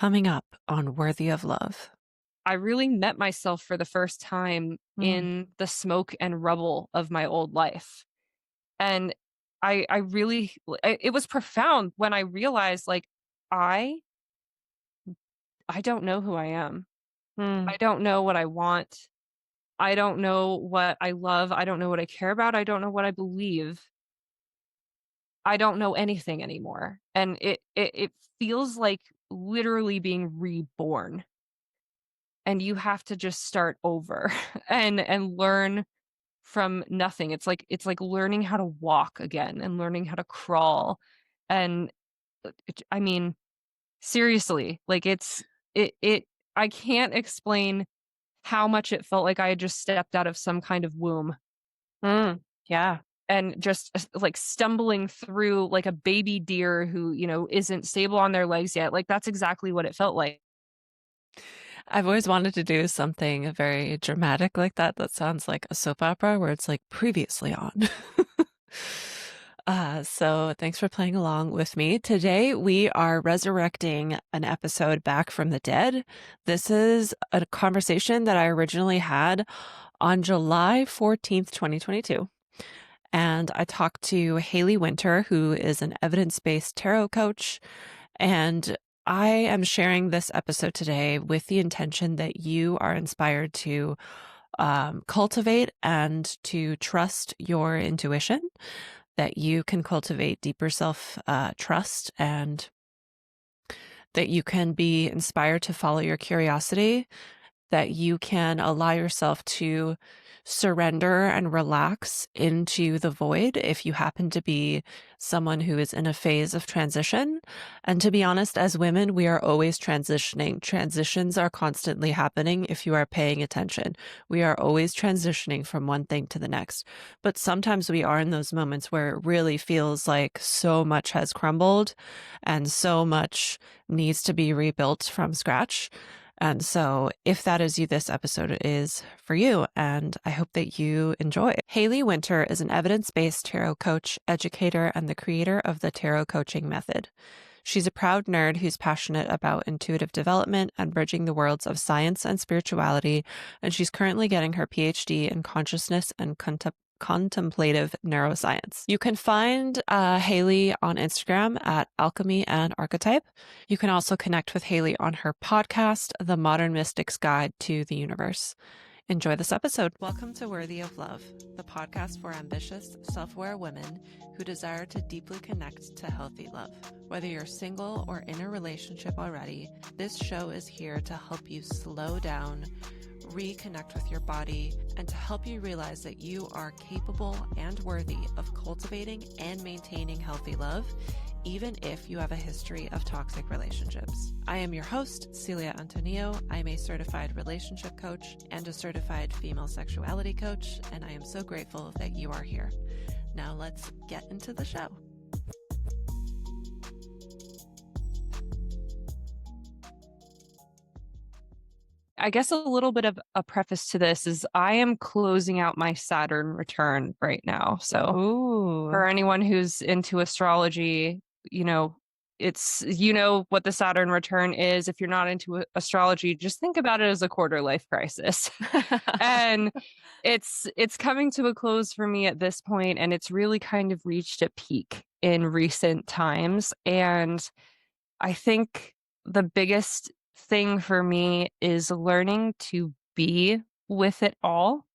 Coming up on Worthy of Love. I really met myself for the first time Mm, in the smoke and rubble of my old life. And I really, it was profound when I realized I, I don't know who I am. mm. I don't know what I want. I don't know what I love. I don't know what I care about. I don't know what I believe. I don't know anything anymore. And it feels like literally being reborn. And you have to just start over and learn from nothing. It's like learning how to walk again and learning how to crawl. And I mean, seriously, it I can't explain how much it felt like I had just stepped out of some kind of womb Yeah. and just like stumbling through like a baby deer who, isn't stable on their legs yet. Like that's exactly what it felt like. I've always wanted to do something very dramatic like that. That sounds like a soap opera where it's like previously on. So thanks for playing along with me. Today we are resurrecting an episode back from the dead. This is a conversation that I originally had on July 14th, 2022. And I talked to Hayley Winter, who is an evidence-based tarot coach. And I am sharing this episode today with the intention that you are inspired to cultivate and to trust your intuition, that you can cultivate deeper self trust, and that you can be inspired to follow your curiosity, that you can allow yourself to surrender and relax into the void if you happen to be someone who is in a phase of transition. And to be honest, as women, we are always transitioning. Transitions are constantly happening if you are paying attention. We are always transitioning from one thing to the next. But sometimes we are in those moments where it really feels like so much has crumbled and so much needs to be rebuilt from scratch. And so, if that is you, this episode is for you, and I hope that you enjoy. Hayley Winter is an evidence based tarot coach, educator, and the creator of the tarot coaching method. She's a proud nerd who's passionate about intuitive development and bridging the worlds of science and spirituality, and she's currently getting her PhD in consciousness and contemplative neuroscience. You can find Hayley on Instagram at Alchemy and Archetype. You can also connect with Hayley on her podcast, The Modern Mystic's Guide to the Universe. Enjoy this episode. Welcome to Worthy of Love, the podcast for ambitious, self-aware women who desire to deeply connect to healthy love. Whether you're single or in a relationship already, this show is here to help you slow down, reconnect with your body, and to help you realize that you are capable and worthy of cultivating and maintaining healthy love, even if you have a history of toxic relationships. I am your host, Celia Antonio. I'm a certified relationship coach and a certified female sexuality coach, and I am so grateful that you are here. Now let's get into the show. I guess a little bit of a preface to this is I am closing out my Saturn return right now. So Ooh. for anyone who's into astrology, you know, it's what the Saturn return is. If you're not into astrology, just think about it as a quarter life crisis. And it's coming to a close for me at this point, and it's really kind of reached a peak in recent times. And I think the biggest thing for me is learning to be with it all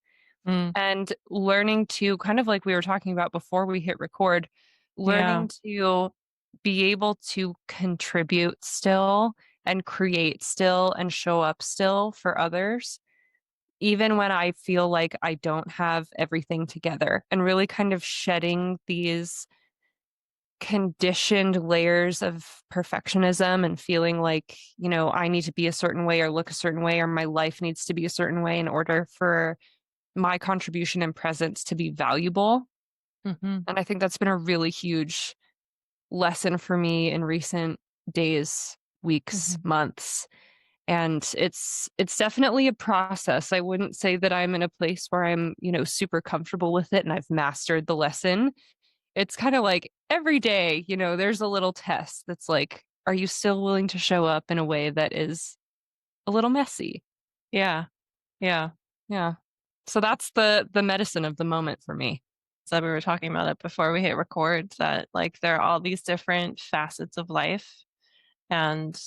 Mm, and learning to kind of like we were talking about before we hit record, yeah. learning to be able to contribute still and create still and show up still for others, even when I feel like I don't have everything together, and really kind of shedding these conditioned layers of perfectionism and feeling like, I need to be a certain way or look a certain way or my life needs to be a certain way in order for my contribution and presence to be valuable. Hmm. And I think that's been a really huge lesson for me in recent days, weeks, Hmm. months. And it's definitely a process. I wouldn't say that I'm in a place where I'm, super comfortable with it and I've mastered the lesson. It's kind of like every day, there's a little test that's like, are you still willing to show up in a way that is a little messy? Yeah. Yeah. Yeah. So that's the medicine of the moment for me. So we were talking about it before we hit record that like there are all these different facets of life and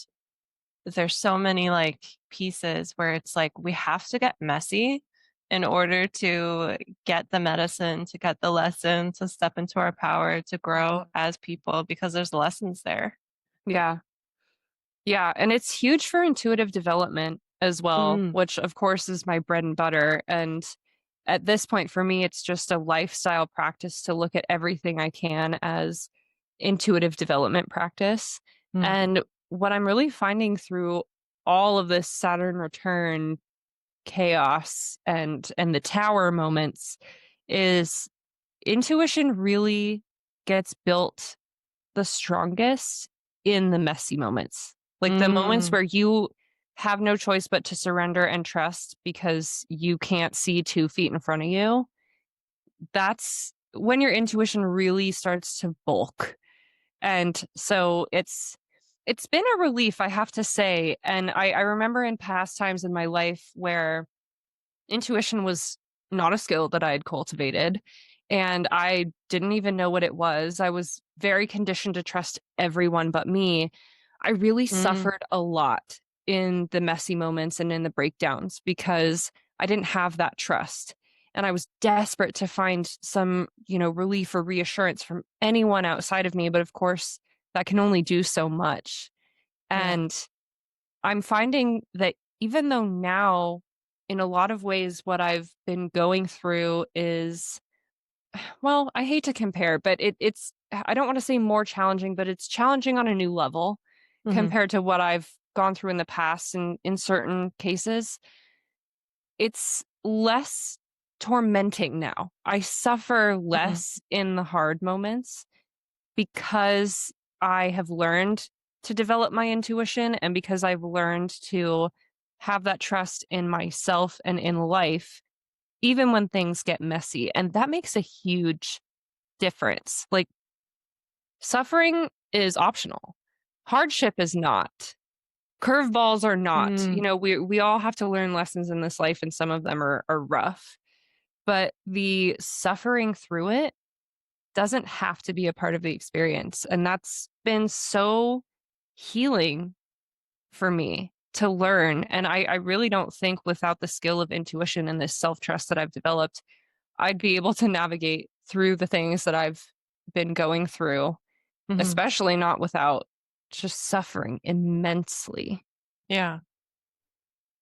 there's so many like pieces where it's like we have to get messy in order to get the medicine, to get the lesson, to step into our power, to grow as people because there's lessons there. Yeah. Yeah, and it's huge for intuitive development as well, Mm, which of course is my bread and butter. And at this point for me, it's just a lifestyle practice to look at everything I can as intuitive development practice. mm, And what I'm really finding through all of this Saturn return chaos and the tower moments is intuition really gets built the strongest in the messy moments. Like the moments mm, where you have no choice but to surrender and trust because you can't see 2 feet in front of you. That's when your intuition really starts to bulk. And so it's been a relief, I have to say. And I remember in past times in my life where intuition was not a skill that I had cultivated, and I didn't even know what it was. I was very conditioned to trust everyone but me. I really mm, suffered a lot in the messy moments and in the breakdowns because I didn't have that trust. And I was desperate to find some, relief or reassurance from anyone outside of me. But of course, that can only do so much. yeah. And I'm finding that even though now, in a lot of ways, what I've been going through is, well, I hate to compare, but I don't want to say more challenging, but it's challenging on a new level Hmm. compared to what I've gone through in the past. And in certain cases, it's less tormenting now. I suffer Hmm. less in the hard moments because I have learned to develop my intuition and because I've learned to have that trust in myself and in life, even when things get messy. And that makes a huge difference. Like suffering is optional, hardship is not. Curveballs are not. Mm, We all have to learn lessons in this life, and some of them are rough. But the suffering through it doesn't have to be a part of the experience. And that's been so healing for me to learn. And I really don't think without the skill of intuition and this self trust that I've developed, I'd be able to navigate through the things that I've been going through, hmm. especially not without just suffering immensely. Yeah.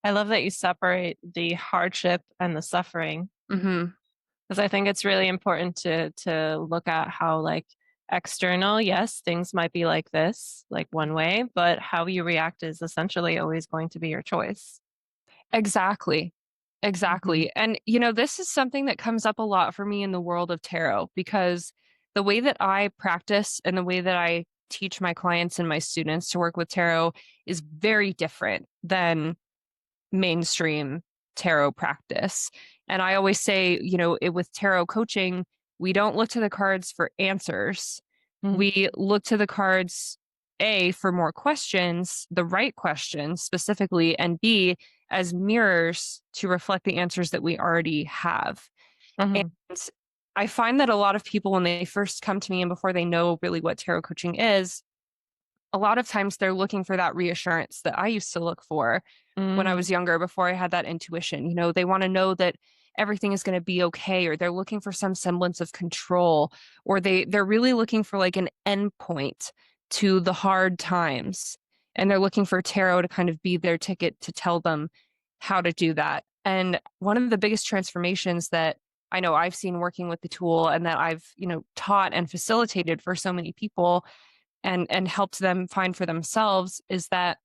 I love that you separate the hardship and the suffering Hmm. because I think it's really important to look at how like external, yes, things might be like this, like one way, but how you react is essentially always going to be your choice. Exactly. Hmm. Exactly. And, this is something that comes up a lot for me in the world of tarot because the way that I practice and the way that I teach my clients and my students to work with tarot is very different than mainstream tarot practice. And I always say, with tarot coaching, we don't look to the cards for answers. Hmm. We look to the cards, A, for more questions, the right questions specifically, and B, as mirrors to reflect the answers that we already have. And Hmm. I find that a lot of people, when they first come to me and before they know really what tarot coaching is, a lot of times they're looking for that reassurance that I used to look for when I Mm, was younger before I had that intuition. They want to know that everything is going to be okay, or they're looking for some semblance of control, or they're really looking for like an endpoint to the hard times. And they're looking for tarot to kind of be their ticket to tell them how to do that. And one of the biggest transformations that I know I've seen working with the tool and that I've, taught and facilitated for so many people and helped them find for themselves is that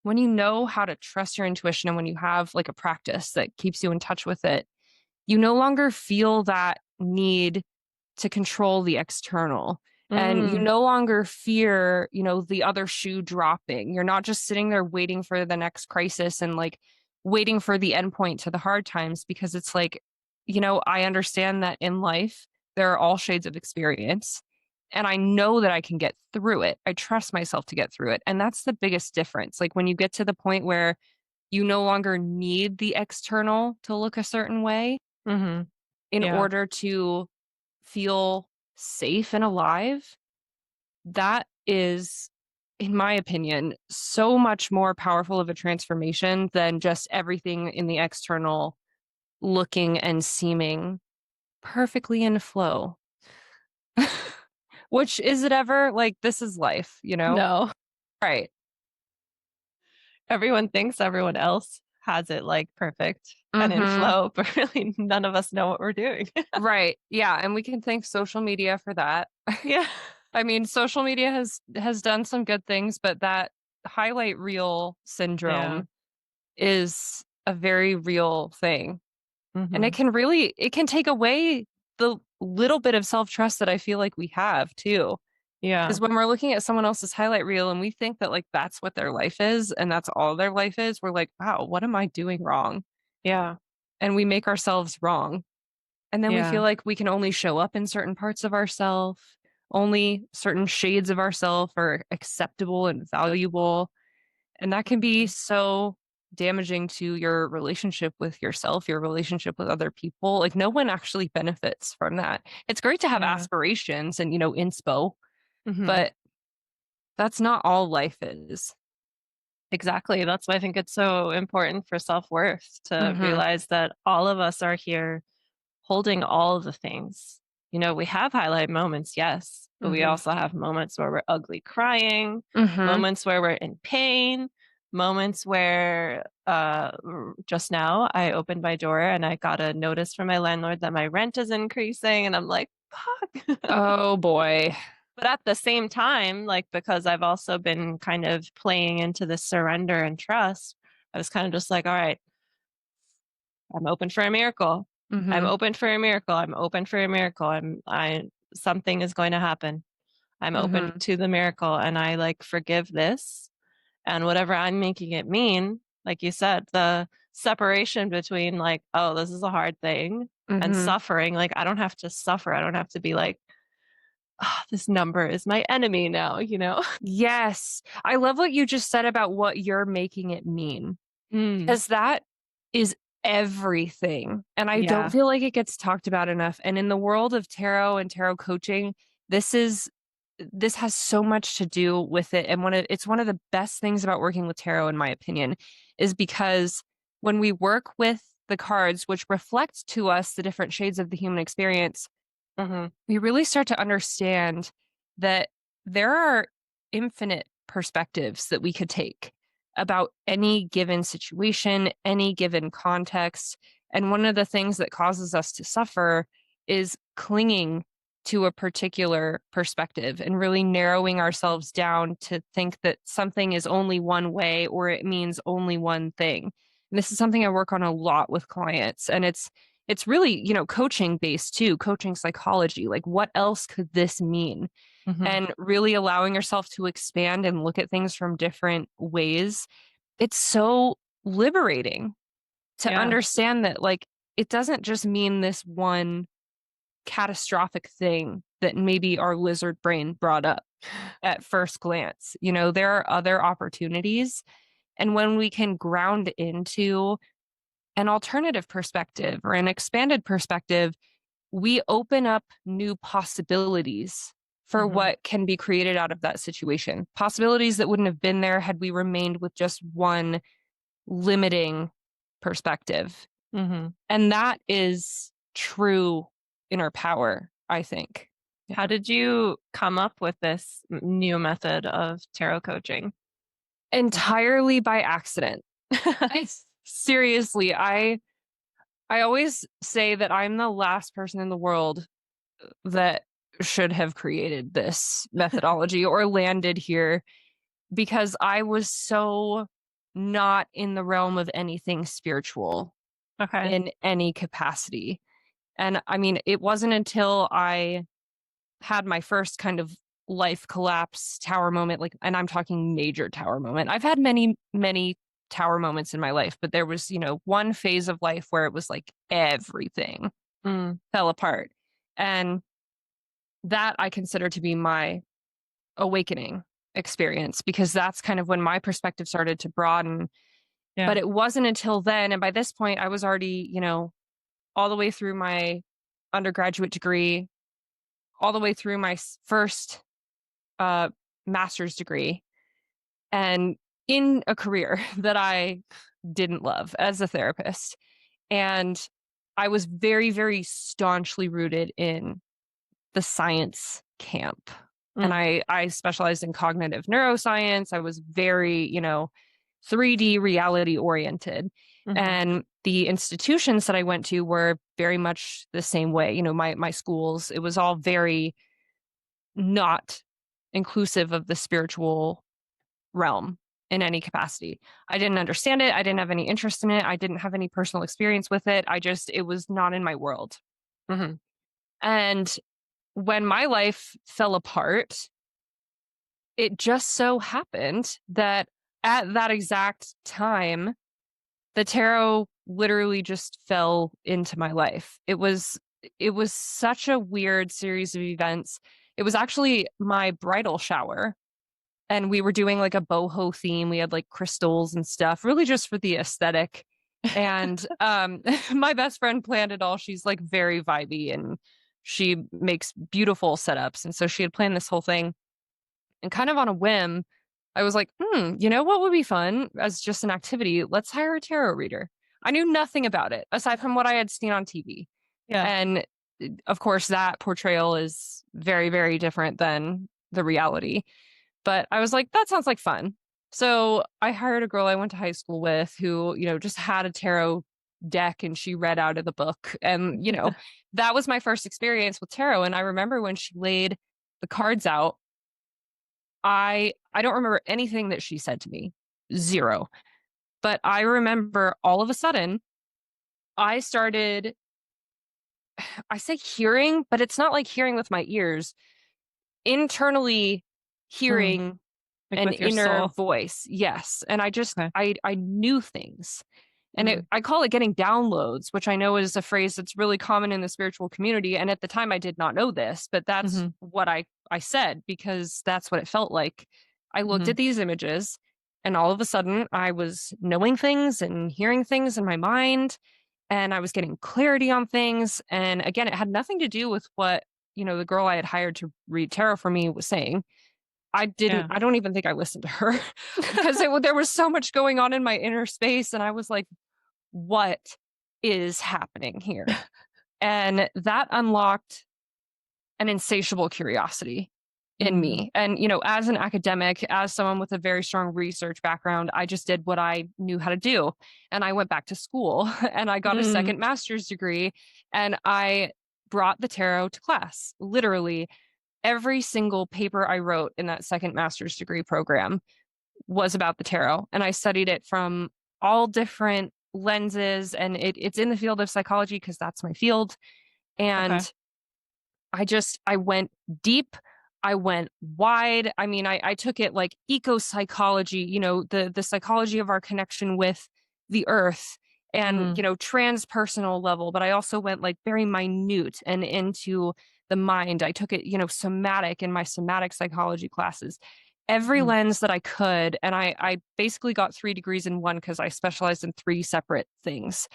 when you know how to trust your intuition and when you have like a practice that keeps you in touch with it, you no longer feel that need to control the external. And you mm, no longer fear, the other shoe dropping. You're not just sitting there waiting for the next crisis and like waiting for the endpoint to the hard times because it's like, I understand that in life, there are all shades of experience. and I know that I can get through it. I trust myself to get through it. And that's the biggest difference. Like when you get to the point where you no longer need the external to look a certain way Mhm. in Yeah. order to feel safe and alive, that is, in my opinion, so much more powerful of a transformation than just everything in the external looking and seeming perfectly in flow. Which is it ever? Like, this is life, you know? No. Right. Everyone thinks everyone else has it, like, perfect and in Mhm. flow, but really none of us know what we're doing. Right. Yeah, and we can thank social media for that. Yeah. I mean, social media has done some good things, but that highlight reel Yeah. syndrome is a very real thing. And Mhm. it can take away the little bit of self-trust that I feel like we have too. Yeah. Because when we're looking at someone else's highlight reel and we think that like that's what their life is and that's all their life is, we're like, wow, what am I doing wrong? Yeah. And we make ourselves wrong. And then we feel Yeah. like we can only show up in certain parts of ourselves, only certain shades of ourselves are acceptable and valuable. And that can be Mhm. so damaging to your relationship with yourself, your relationship with other people. Like no one actually benefits from that. It's great to have Yeah. aspirations and, inspo, Mhm. but that's not all life is. Exactly. That's why I think it's so important for self-worth to Mhm. realize that all of us are here holding all of the things. We have highlight moments, yes, but we Mhm. also have moments where we're ugly crying, Mhm. moments where we're in pain, moments where just now I opened my door and I got a notice from my landlord that my rent is increasing and I'm like, fuck. Oh boy. But at the same time, like because I've also been kind of playing into this surrender and trust, I was kind of just like, all right, I'm open for a miracle. I'm Mhm. open for a miracle. I'm open for a miracle. I something is going to happen. I'm open Mhm. to the miracle and I like forgive this and whatever I'm making it mean, like you said, the separation between like, oh, this is a hard thing and Mhm. suffering, like I don't have to suffer. I don't have to be like, oh, this number is my enemy now? Yes. I love what you just said about what you're making it mean. Mm, Because that is everything, and I don't yeah. feel like it gets talked about enough, and in the world of tarot and tarot coaching, this is this has so much to do with it, and it's one of the best things about working with tarot, in my opinion, is because when we work with the cards, which reflect to us the different shades of the human experience, Mhm, we really start to understand that there are infinite perspectives that we could take about any given situation, any given context. And one of the things that causes us to suffer is clinging to a particular perspective and really narrowing ourselves down to think that something is only one way or it means only one thing. And this is something I work on a lot with clients. And it's really, coaching based too, coaching psychology. Like, what else could this mean? mhm. And really allowing yourself to expand and look at things from different ways. It's so liberating to Yeah. understand that, like, it doesn't just mean this one catastrophic thing that maybe our lizard brain brought up at first glance. There are other opportunities. And when we can ground into an alternative perspective or an expanded perspective, we open up new possibilities for Mhm, what can be created out of that situation. Possibilities that wouldn't have been there had we remained with just one limiting perspective. mhm. And that is true inner power, I think. How Yeah. did you come up with this new method of tarot coaching? Entirely by accident. Seriously, I always say that I'm the last person in the world that should have created this methodology or landed here because I was so not in the realm of anything spiritual Okay. in any capacity. And I mean, it wasn't until I had my first kind of life collapse tower moment, like, and I'm talking major tower moment. I've had many, many tower moments in my life, but there was, one phase of life where it was like everything Mm, fell apart. And that I consider to be my awakening experience, because that's kind of when my perspective started to broaden. But Yeah. it wasn't until then, and by this point I was already, all the way through my undergraduate degree, all the way through my first uh, master's degree, and in a career that I didn't love as a therapist. And I was very, very staunchly rooted in the science camp. And Mm. I specialized in cognitive neuroscience. I was very, 3D reality oriented. Mhm. And the institutions that I went to were very much the same way. My schools, it was all very not inclusive of the spiritual realm in any capacity. I didn't understand it. I didn't have any interest in it. I didn't have any personal experience with it. It was not in my world. Mhm. And when my life fell apart, it just so happened that at that exact time, the tarot literally just fell into my life. It was such a weird series of events. It was actually my bridal shower, and we were doing like a boho theme. We had like crystals and stuff, really just for the aesthetic. And my best friend planned it all. She's like very vibey, and she makes beautiful setups. And so she had planned this whole thing. And kind of on a whim, I was like, you know what would be fun as just an activity? Let's hire a tarot reader. I knew nothing about it aside from what I had seen on TV. Yeah. And of course, that portrayal is very, very different than the reality. But I was like, that sounds like fun. So I hired a girl I went to high school with who, just had a tarot deck, and she read out of the book. And, that was my first experience with tarot. And I remember when she laid the cards out, I don't remember anything that she said to me. Zero. But I remember all of a sudden I started, I say hearing, but it's not like hearing with my ears, internally Mm. hearing Like an with your inner soul. voice. Yes. And I just Okay. I knew things. And Mm. I call it getting downloads, which I know is a phrase that's really common in the spiritual community. And at the time I did not know this, but that's Mhm. what I said, because that's what it felt like. I looked Mhm. at these images, and all of a sudden I was knowing things and hearing things in my mind, and I was getting clarity on things. And again, it had nothing to do with what, the girl I had hired to read tarot for me was saying. Yeah. I don't even think I listened to her because there was so much going on in my inner space. And I was like, what is happening here? And that unlocked an insatiable curiosity in Mm. me. And, as an academic, as someone with a very strong research background, I just did what I knew how to do. And I went back to school and I got a Mm. second master's degree, and I brought the tarot to class. Literally every single paper I wrote in that second master's degree program was about the tarot. And I studied it from all different lenses, and it's in the field of psychology because that's my field. Okay. And I went deep. I went wide. I mean, I took it like eco psychology, the psychology of our connection with the earth, and, Mm. transpersonal level. But I also went like very minute and into the mind. I took it, somatic in my somatic psychology classes, every Mhm. lens that I could. And I basically got 3 degrees in one because I specialized in three separate things,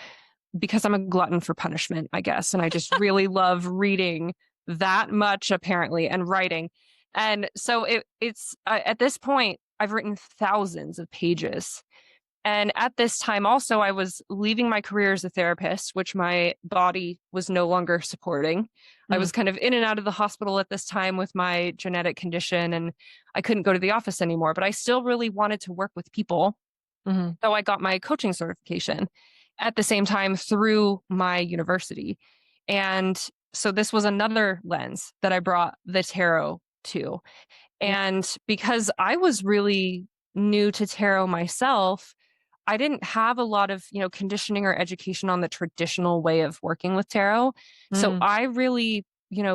because I'm a glutton for punishment, I guess. And I just really love reading that much, apparently, and writing. And so it's at this point, I've written thousands of pages. And at this time, also, I was leaving my career as a therapist, which my body was no longer supporting. I Mm. was kind of in and out of the hospital at this time with my genetic condition, and I couldn't go to the office anymore, but I still really wanted to work with people. Mhm. So I got my coaching certification at the same time through my university. And so this was another lens that I brought the tarot to. Yeah. And because I was really new to tarot myself, I didn't have a lot of, conditioning or education on the traditional way of working with tarot. So Mm. I really,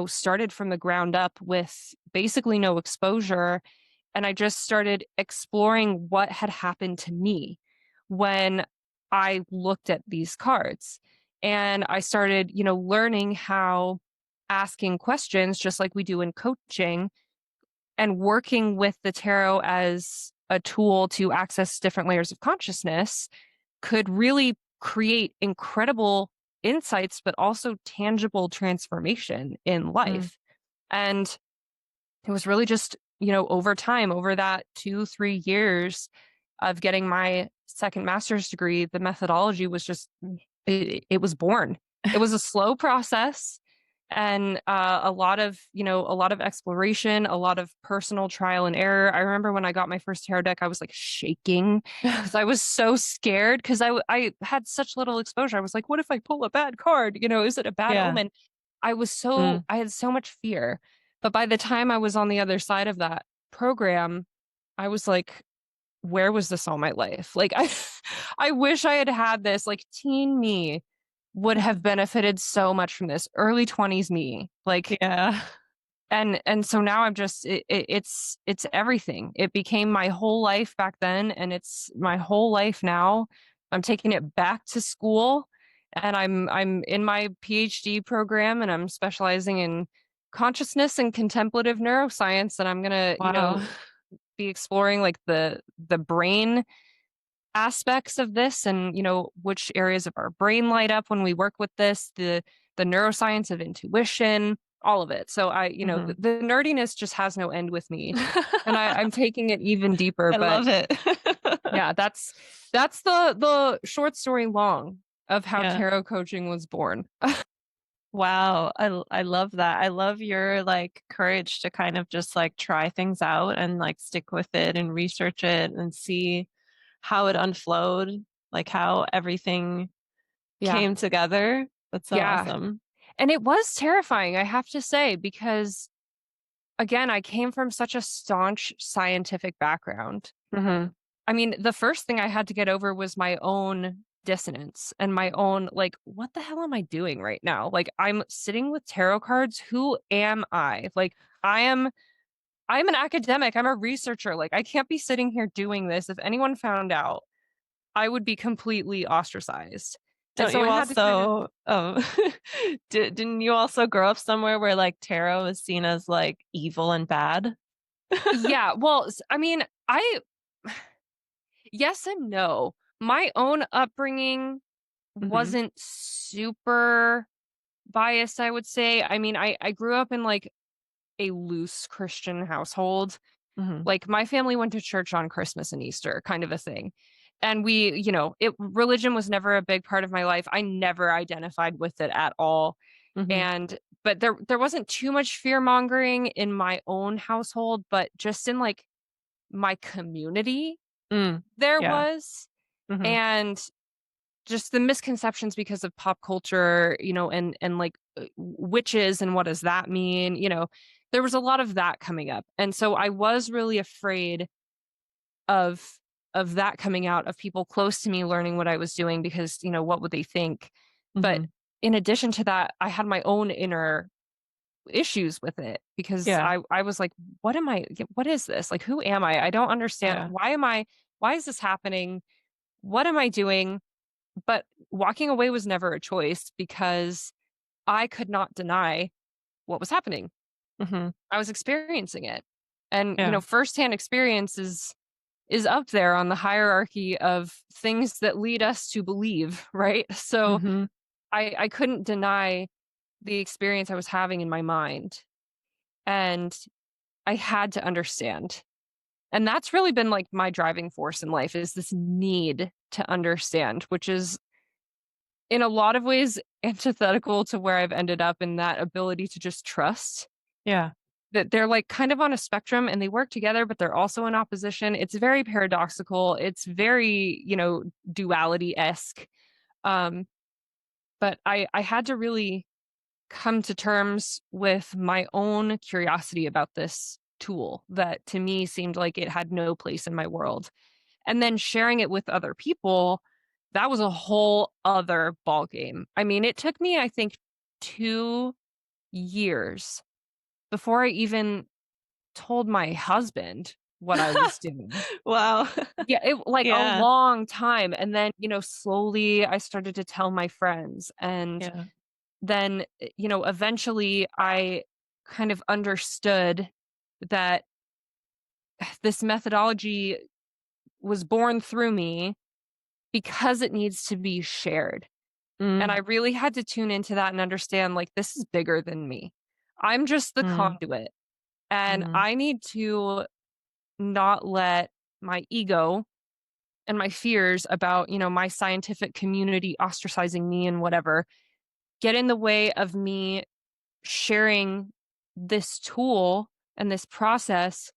started from the ground up with basically no exposure. And I just started exploring what had happened to me when I looked at these cards. And I started, learning how asking questions just like we do in coaching and working with the tarot as a tool to access different layers of consciousness could really create incredible insights, but also tangible transformation in Mm, life. And it was really just, over time, over that 2, 3 years of getting my second master's degree, the methodology was just, it was born. It was a slow process and a lot of exploration, a lot of personal trial and error. I remember when I got my first tarot deck, I was like shaking because I was so scared because I had such little exposure. I was like, what if I pull a bad card? Is it a bad yeah. omen? Mm. I had so much fear. But by the time I was on the other side of that program, I was like, where was this all my life? Like I wish I had had this. Like teen me would have benefited so much from this. Early 20s me. Like Yeah. and so now I'm just it's everything. It became my whole life back then and it's my whole life now. I'm taking it back to school and I'm in my PhD program and I'm specializing in consciousness and contemplative neuroscience and I'm going to, Wow. be exploring like the brain aspects of this and which areas of our brain light up when we work with this, the neuroscience of intuition, all of it. So Mhm. the nerdiness just has no end with me and I'm taking it even deeper. I But love it. yeah, that's the short story long of how Yeah. tarot coaching was born. Wow. I love that. I love your like courage to kind of just like try things out and like stick with it and research it and see how it unflowed, like how everything Yeah. came together. That's so Yeah. awesome. And it was terrifying, I have to say, because again, I came from such a staunch scientific background. Mhm. I mean, the first thing I had to get over was my own dissonance and my own, like, what the hell am I doing right now? Like, I'm sitting with tarot cards. Who am I? Like, I am, I'm an academic. I'm a researcher. Like, I can't be sitting here doing this. If anyone found out, I would be completely ostracized. And Don't so you I had to kind of, also didn't you also grow up somewhere where like tarot is seen as like evil and bad? yeah, well, I mean, yes and no. My own upbringing Mhm. wasn't super biased, I would say. I mean, I grew up in like a loose Christian household. Mhm. Like my family went to church on Christmas and Easter, kind of a thing. And religion was never a big part of my life. I never identified with it at all. Mhm. And but there wasn't too much fear mongering in my own household, but just in like my community, Mm. there Yeah. was. Mhm. And just the misconceptions because of pop culture, and like witches and what does that mean? There was a lot of that coming up. And so I was really afraid of that coming out, of people close to me learning what I was doing because, what would they think? But Mhm. in addition to that, I had my own inner issues with it because Yeah. I was like, what is this? Like, who am I? I don't understand. Yeah. Why is this happening? What am I doing? But walking away was never a choice because I could not deny what was happening. Mhm. I was experiencing it. And, Yeah. firsthand experience is up there on the hierarchy of things that lead us to believe, right? So Mhm. I couldn't deny the experience I was having in my mind. And I had to understand. And that's really been like my driving force in life is this need to understand, which is in a lot of ways antithetical to where I've ended up in that ability to just trust Yeah. that they're like kind of on a spectrum and they work together, but they're also in opposition. It's very paradoxical. It's very, duality esque. Um, but I had to really come to terms with my own curiosity about this tool that to me seemed like it had no place in my world. And then sharing it with other people, that was a whole other ball game. I mean, it took me, I think, 2 years before I even told my husband what I was doing. Wow. Yeah, it like a Yeah. long time. And then, slowly I started to tell my friends. And Yeah. then, eventually I kind of understood that this methodology was born through me because it needs to be shared. And I Mm, really had to tune into that and understand, like, this is bigger than me. I'm just the mm, conduit, and mhm, I need to not let my ego and my fears about, my scientific community ostracizing me and whatever get in the way of me sharing this tool and this process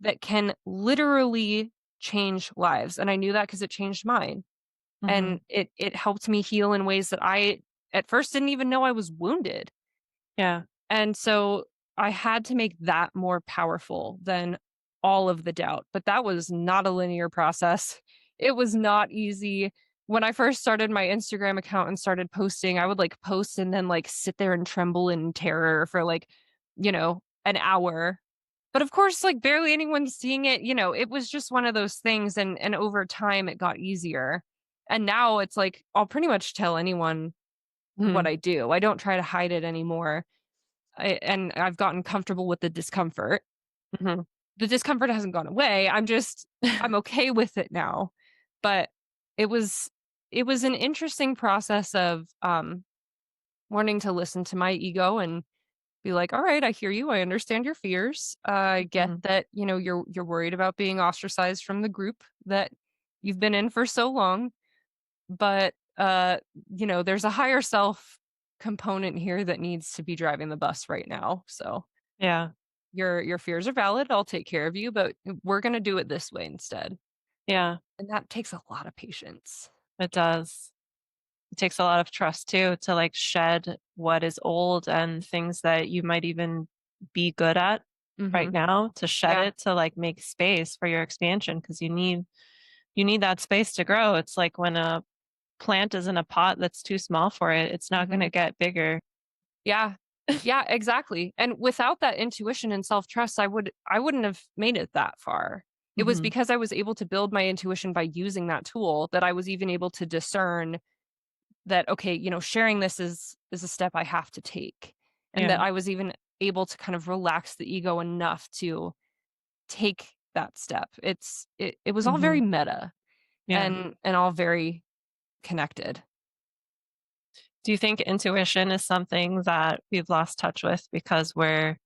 that can literally change lives. And I knew that because it changed mine. And mhm. it helped me heal in ways that I at first didn't even know I was wounded. Yeah. And so I had to make that more powerful than all of the doubt. But that was not a linear process. It was not easy. When I first started my Instagram account and started posting, I would like post and then like sit there and tremble in terror for like, an hour. But of course, like barely anyone's seeing it. It was just one of those things. And over time it got easier. And now it's like I'll pretty much tell anyone what Mhm, I do. I don't try to hide it anymore. And I've gotten comfortable with the discomfort. mhm. The discomfort hasn't gone away. I'm okay with it now. But it was it was an interesting process of wanting to listen to my ego and be like, "All right, I hear you. I understand your fears. I get Mhm. that, you're worried about being ostracized from the group that you've been in for so long, but there's a higher self component here that needs to be driving the bus right now. So Yeah, your fears are valid. I'll take care of you, but we're going to do it this way instead." yeah, And that takes a lot of patience. it does. It takes a lot of trust too to like shed what is old and things that you might even be good at right Mhm. now, to shed Yeah. it to like make space for your expansion, because you need that space to grow. It's like when a plant is in a pot that's too small for it, it's not going to Mhm. get bigger. Yeah. Yeah, exactly. And without that intuition and self-trust, I wouldn't have made it that far. It was Mhm. because I was able to build my intuition by using that tool that I was even able to discern that, okay, sharing this is a step I have to take. And that Yeah. I was even able to kind of relax the ego enough to take that step. It was all very Mhm. meta Yeah. and all very connected. Do you think intuition is something that we've lost touch with because we're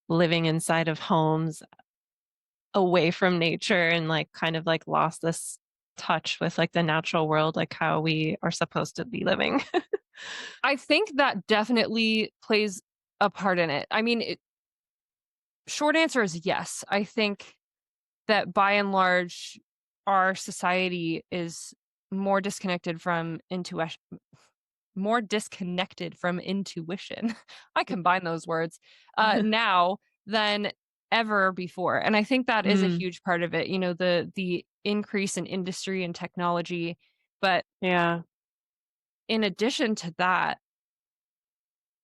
living inside of homes away from nature and like kind of like lost this touch with like the natural world, like how we are supposed to be living? I think that definitely plays a part in it. I mean, short answer is yes. I think that by and large, our society is more disconnected from intuition. More disconnected from intuition. I combine those words now than ever before, and I think that is a Mm, huge part of it. The increase in industry and technology, but yeah. in addition to that,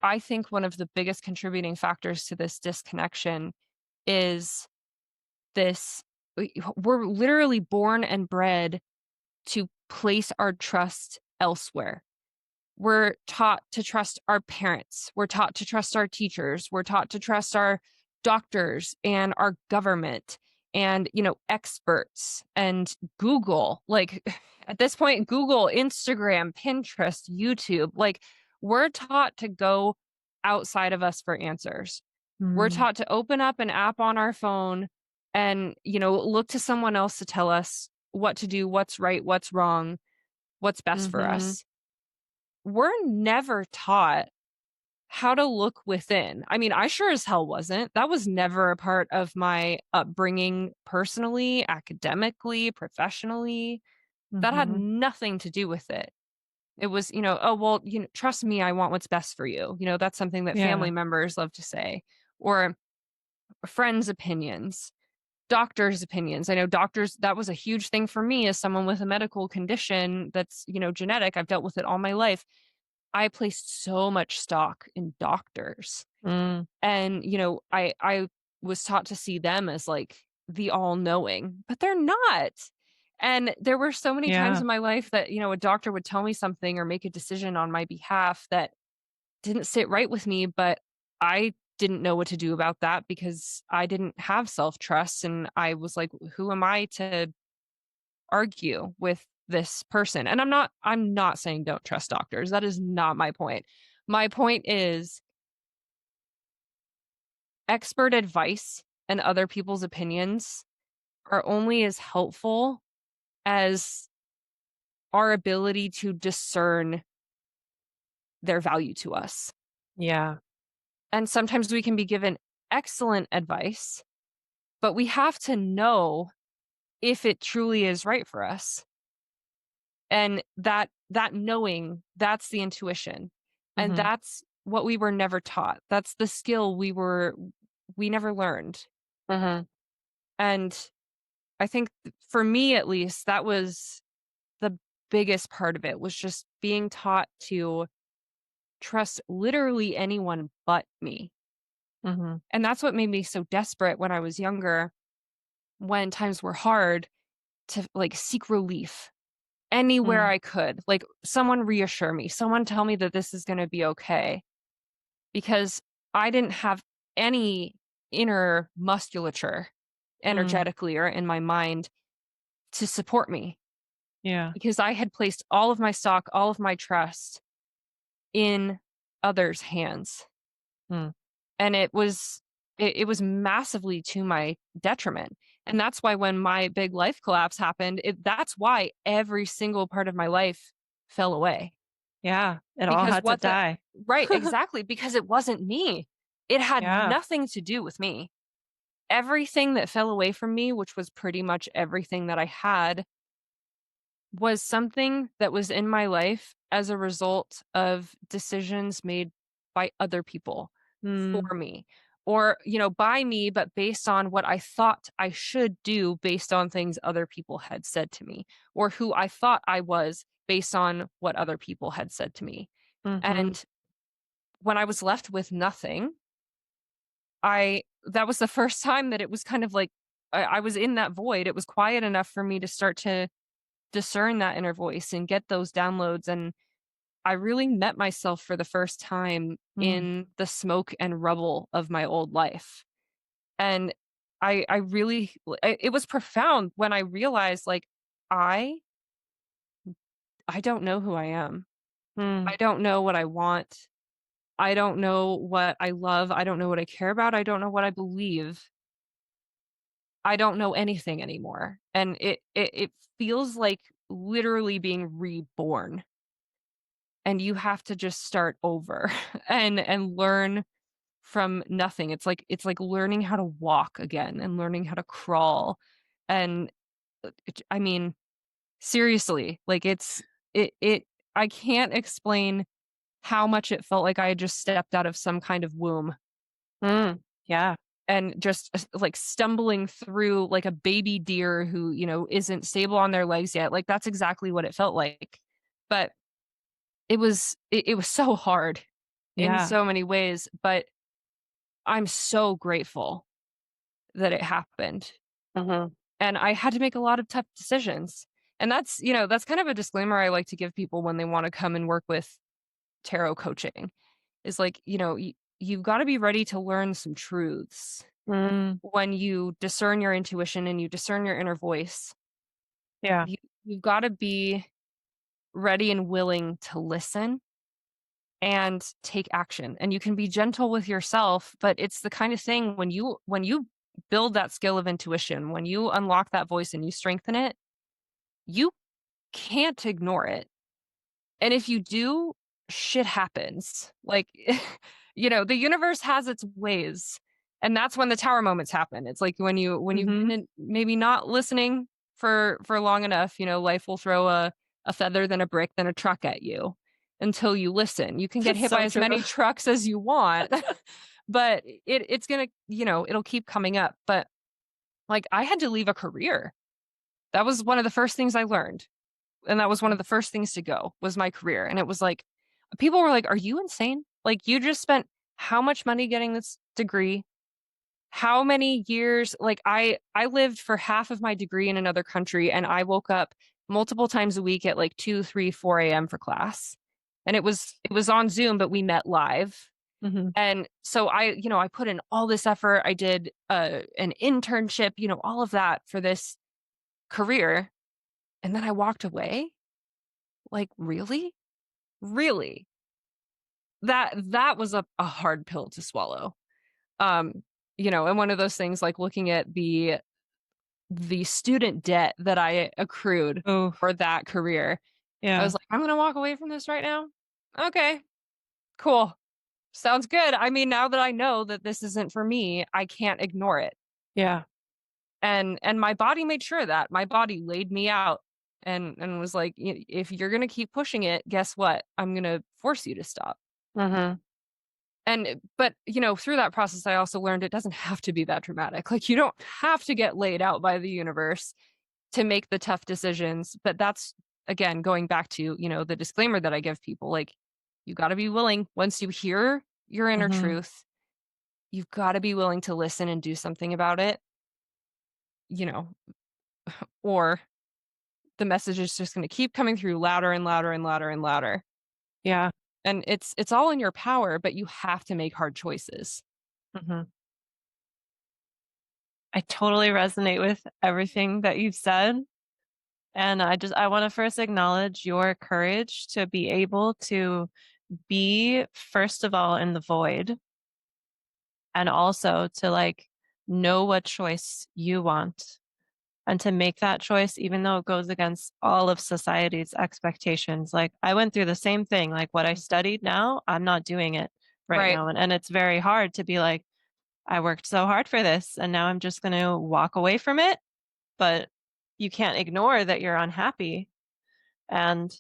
I think one of the biggest contributing factors to this disconnection is this we're literally born and bred to place our trust elsewhere. We're taught to trust our parents. We're taught to trust our teachers. We're taught to trust our doctors and our government and, experts and Google. Like at this point, Google, Instagram, Pinterest, YouTube, like we're taught to go outside of us for answers. We're Mm, taught to open up an app on our phone and, look to someone else to tell us what to do, what's right, what's wrong, what's best for mhm. us. We're never taught how to look within. I mean, I sure as hell wasn't. That was never a part of my upbringing personally, academically, professionally. That had Mhm. nothing to do with it. It was, "Oh, well, trust me, I want what's best for you." That's something that family Yeah. members love to say, or friends' opinions, doctors' opinions. I know doctors, that was a huge thing for me as someone with a medical condition that's, genetic. I've dealt with it all my life. I placed so much stock in doctors. Mm, And, I was taught to see them as like the all-knowing, but they're not. And there were so many times yeah. in my life that, a doctor would tell me something or make a decision on my behalf that didn't sit right with me, but I didn't know what to do about that because I didn't have self-trust, and I was like, "Who am I to argue with this person?" And I'm not saying don't trust doctors. That is not my point. My point is expert advice and other people's opinions are only as helpful as our ability to discern their value to us. Yeah. And sometimes we can be given excellent advice, but we have to know if it truly is right for us. And that knowing, that's the intuition. And Mhm. that's what we were never taught. That's the skill we never learned. Mhm. And I think for me at least, that was the biggest part of it was just being taught to trust literally anyone but me. Mhm. And that's what made me so desperate when I was younger, when times were hard, to like seek relief anywhere Mm. I could. Like someone reassure me, someone tell me that this is going to be okay because I didn't have any inner musculature Mm. energetically or in my mind to support me Yeah. because I had placed all of my stock, all of my trust in others' hands. Mm. And it was massively to my detriment. And that's why when my big life collapse happened, that's why every single part of my life fell away. Yeah. It all Because had to what the die. right, exactly, because it wasn't me. It had Yeah. nothing to do with me. Everything that fell away from me, which was pretty much everything that I had, was something that was in my life as a result of decisions made by other people for Mm. me or by me, but based on what I thought I should do based on things other people had said to me or who I thought I was based on what other people had said to me. Mhm. And when I was left with nothing, I that was the first time that it was kind of like I was in that void. It was quiet enough for me to start to discern that inner voice and get those downloads. And I really met myself for the first time Mm. in the smoke and rubble of my old life. And I really it was profound when I realized like I I don't know who I am. Mm. I don't know what I want. I don't know what I love. I don't know what I care about. I don't know what I believe. I don't know anything anymore. And it feels like literally being reborn. And you have to just start over and learn from nothing. It's like learning how to walk again and learning how to crawl. And I mean, seriously, like it I can't explain how much it felt like I had just stepped out of some kind of womb Mm. Yeah. and just like stumbling through like a baby deer who, isn't stable on their legs yet. Like that's exactly what it felt like. But it was so hard in Yeah. so many ways, but I'm so grateful that it happened. Mhm. And I had to make a lot of tough decisions. And that's kind of a disclaimer I like to give people when they want to come and work with tarot coaching is like, you've got to be ready to learn some truths. Mm. When you discern your intuition and you discern your inner voice, Yeah. you've got to be ready and willing to listen and take action. And you can be gentle with yourself, but it's the kind of thing when you build that skill of intuition, when you unlock that voice and you strengthen it, you can't ignore it. And if you do, shit happens. Like, the universe has its ways. And that's when the tower moments happen. It's like when you've been Mhm. maybe not listening for long enough, life will throw a feather, then a brick, then a truck at you until you listen. You can get That's hit by so as true. many trucks as you want, but it's gonna, it'll keep coming up. But like I had to leave a career. That was one of the first things I learned. And that was one of the first things to go was my career. And it was like, people were like, "Are you insane? Like, you just spent how much money getting this degree? How many years?" Like, I lived for half of my degree in another country, and I woke up multiple times a week at like 2, 3, 4 a.m. for class. and it was on Zoom, but we met live. Mhm. And so I put in all this effort. I did an internship, all of that for this career. And then I walked away. Like, really? Really? That was a hard pill to swallow. Um, and one of those things like looking at the student debt that I accrued Oh, for that career. I yeah. was like, I'm gonna walk away from this right now. Okay, cool. Sounds good. I mean, now that I know that this isn't for me, I can't ignore it. Yeah. And my body made sure of that. My body laid me out and was like, If you're gonna keep pushing it, guess what? I'm gonna force you to stop." Mhm. But through that process, I also learned it doesn't have to be that dramatic. Like, you don't have to get laid out by the universe to make the tough decisions. But that's, again, going back to, the disclaimer that I give people, like, you got to be willing once you hear your inner Mhm. truth, you've got to be willing to listen and do something about it, you know, or the message is just going to keep coming through louder and louder and louder and louder. Yeah. And it's all in your power, but you have to make hard choices. Mhm. I totally resonate with everything that you've said. And I want to first acknowledge your courage to be able to be, first of all, in the void, and also to like know what choice you want and to make that choice, even though it goes against all of society's expectations. Like I went through the same thing. Like what I Mhm. studied now, I'm not doing it right Right. now. And it's very hard to be like, I worked so hard for this and now I'm just going to walk away from it. But you can't ignore that you're unhappy. And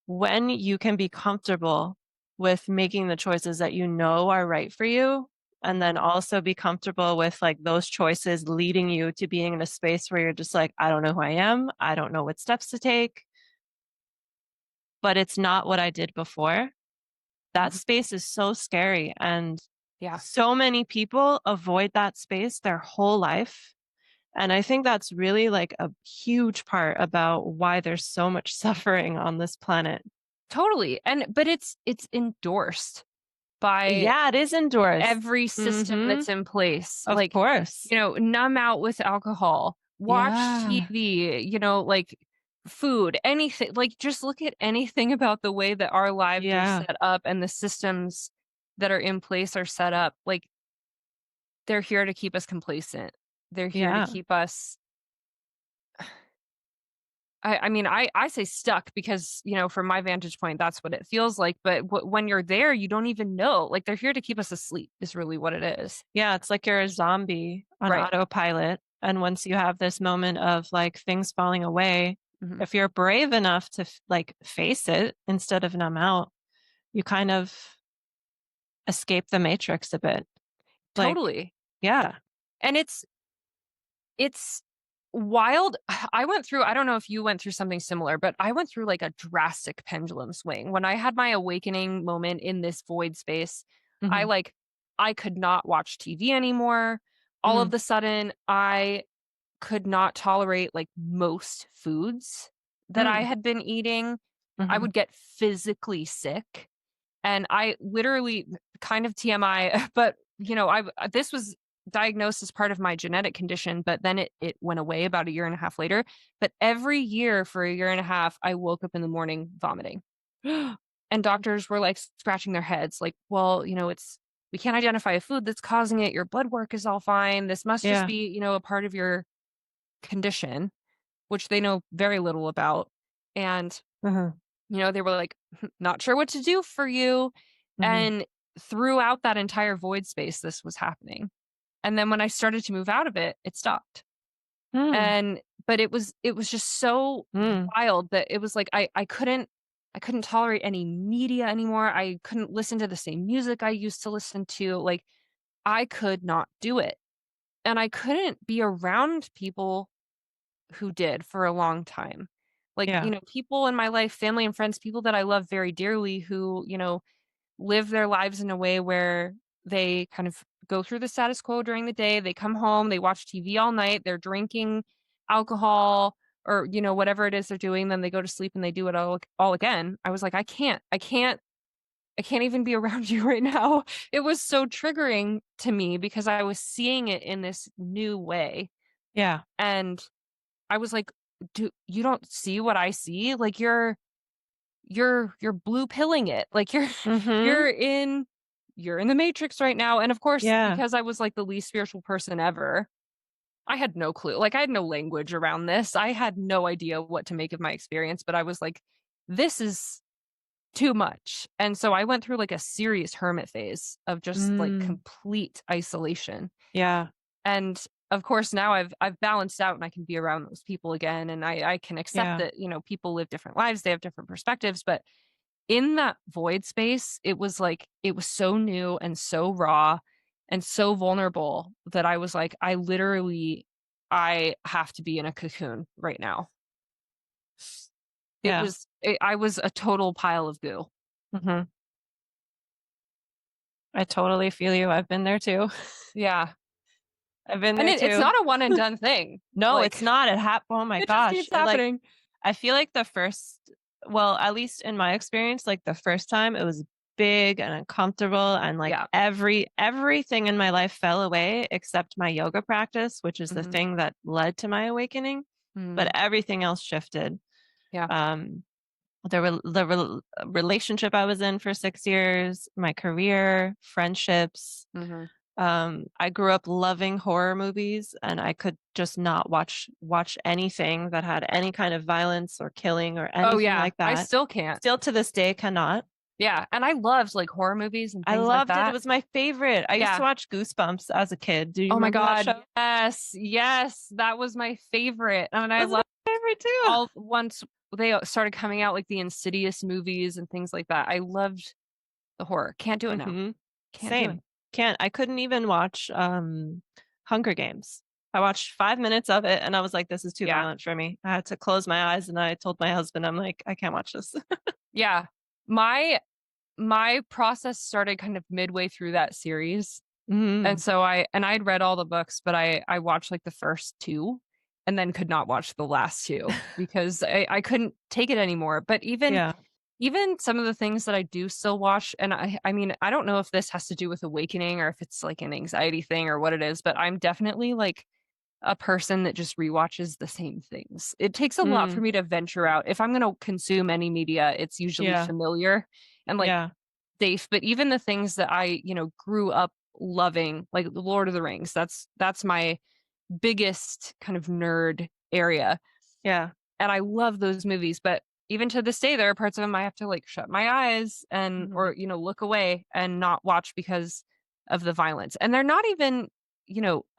when you can be comfortable with making the choices that you know are right for you, and then Mhm. also be comfortable with like those choices leading you to being in a space where you're just like, I don't know who I am. I don't know what steps to take, but it's not what I did before. That Mhm. space is so scary. And Yeah. so many people avoid that space their whole life. And I think that's really like a huge part about why there's so much suffering on this planet. Totally. But it's endorsed by Yeah, it is endorsed. every system Mhm. that's in place. Of Like, course. numb out with alcohol, watch Yeah. TV, like food, anything. Like, just look at anything about the way that our lives are Yeah. set up and the systems that are in place are set up. Like, they're here to keep us complacent. They're here to Yeah. keep us I mean, I say stuck because, from my vantage point, that's what it feels like. But when you're there, you don't even know. Like, they're here to keep us asleep, is really what it is. Yeah, it's like you're a zombie on Right. autopilot, and once you have this moment of, like, things falling away, Hmm. if you're brave enough to like, face it instead of numb out, you kind of escape the matrix a bit. Like, Totally. yeah. And it's wild. I went through, I don't know if you went through something similar, but I went through like a drastic pendulum swing. When I had my awakening moment in this void space, I Mhm. like, I could not watch TV anymore. All of Mhm. the sudden, I could not tolerate, like, most foods that I Mm. had been eating. I Mhm. would get physically sick, and I literally kind of TMI, but, this was diagnosed as part of my genetic condition, but then it went away about a year and a half later. But every year for a year and a half, I woke up in the morning vomiting, and doctors were, like, scratching their heads, like, "Well, it's we can't identify a food that's causing it. Your blood work is all fine. This must just Yeah. be, a part of your condition," which they know very little about. And, Mhm. they were like, "Not sure what to do for you." Mhm. And throughout that entire void space, this was happening. And then when I started to move out of it, it stopped. Mm. And but it was just so Mm. wild that it was like I couldn't tolerate any media anymore. I couldn't listen to the same music I used to listen to. Like, I could not do it. And I couldn't be around people who did for a long time. Like, Yeah. people in my life, family and friends, people that I love very dearly who, live their lives in a way where they kind of go through the status quo during the day. They come home, they watch TV all night, they're drinking alcohol, or, whatever it is they're doing, then they go to sleep and they do it all again. I was like, I can't even be around you right now. It was so triggering to me because I was seeing it in this new way. Yeah. And I was like, "Do you don't see what I see? Like you're blue pilling it. Like Mhm. you're in you're in the matrix right now." And of course, Yeah. because I was like the least spiritual person ever, I had no clue. Like I had no language around this. I had no idea what to make of my experience, but I was like, this is too much. And so I went through like a serious hermit phase of just like Mm. complete isolation. Yeah. And of course now I've balanced out and I can be around those people again, and I can accept Yeah. that, people live different lives, they have different perspectives, but in that void space, it was like it was so new and so raw and so vulnerable that I was like, I have to be in a cocoon right now. Yeah. I was a total pile of goo. Mhm. I totally feel you. I've been there too. Yeah. I've been And there it's too. not a one and done thing. No, it's Like, not. Oh my it just gosh. keeps happening. I feel like well, at least in my experience, like the first time it was big and uncomfortable and like Yeah. everything in my life fell away except my yoga practice, which is the Mhm. thing that led to my awakening, but Mhm. everything else shifted. Yeah. Um relationship I was in for 6 years, my career, friendships. Mhm. I grew up loving horror movies, and I could just not watch anything that had any kind of violence or killing or Oh, anything yeah. like I that. still can't. Still to this day cannot. Yeah, and I loved, like, horror movies and I things like loved it. It that. was my favorite. I used to Yeah. watch Goosebumps as a kid. Do you Oh my remember that god, show? yes, yes, that was my favorite, and I Was love my favorite too. all once they started coming out, like, the Insidious movies and things like that. I loved the horror. Can't do it now. Mhm. Can't do it. Same. I couldn't even watch Hunger Games. I watched 5 minutes of it and I was like, this is too Yeah. violent for me. I had to close my eyes and I told my husband, I'm like, I can't watch this. Yeah. My my process started kind of midway through that series. And Mhm. so I'd read all the books, but I watched, like, the first 2 and then could not watch the last 2 because I couldn't take it anymore. But Yeah. even some of the things that I do still watch, and I mean, I don't know if this has to do with awakening or if it's, like, an anxiety thing or what it is, but I'm definitely, like, a person that just rewatches the same things. It takes a lot for Mm. me to venture out. If I'm gonna consume any media, it's usually Yeah. familiar and, like, Yeah. safe, but even the things that I, grew up loving, like The Lord of the Rings, that's my biggest kind of nerd area, Yeah. and I love those movies, but even to this day, there are parts of them I have to, like, shut my eyes and Mhm. or, look away and not watch because of the violence, and they're not even,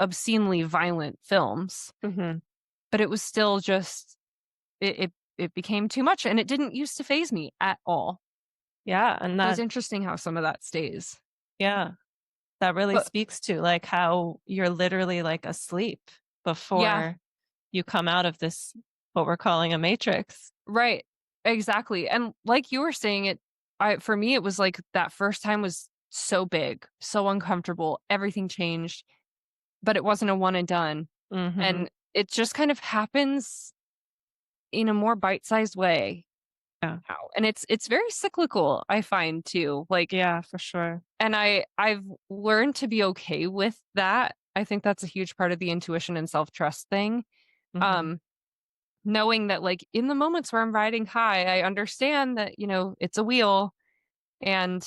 obscenely violent films, Mhm. but it was still just it became too much, and it didn't used to phase me at all. Yeah, and So it's that interesting how some of that stays. yeah, that really But speaks to like how you're literally like asleep yeah, before you come out of this what we're calling a matrix. right. Exactly. And like you were saying, I for me it was like that first time was so big, so uncomfortable, everything changed, but it wasn't a one and done. Mhm. And it just kind of happens in a more bite-sized way Yeah. now. And it's very cyclical, I find too. Like, Yeah, for sure. and I've learned to be okay with that. I think that's a huge part of the intuition and self-trust thing. Mhm. Um Knowing that, like, in the moments where I'm riding high, I understand that, it's a wheel, and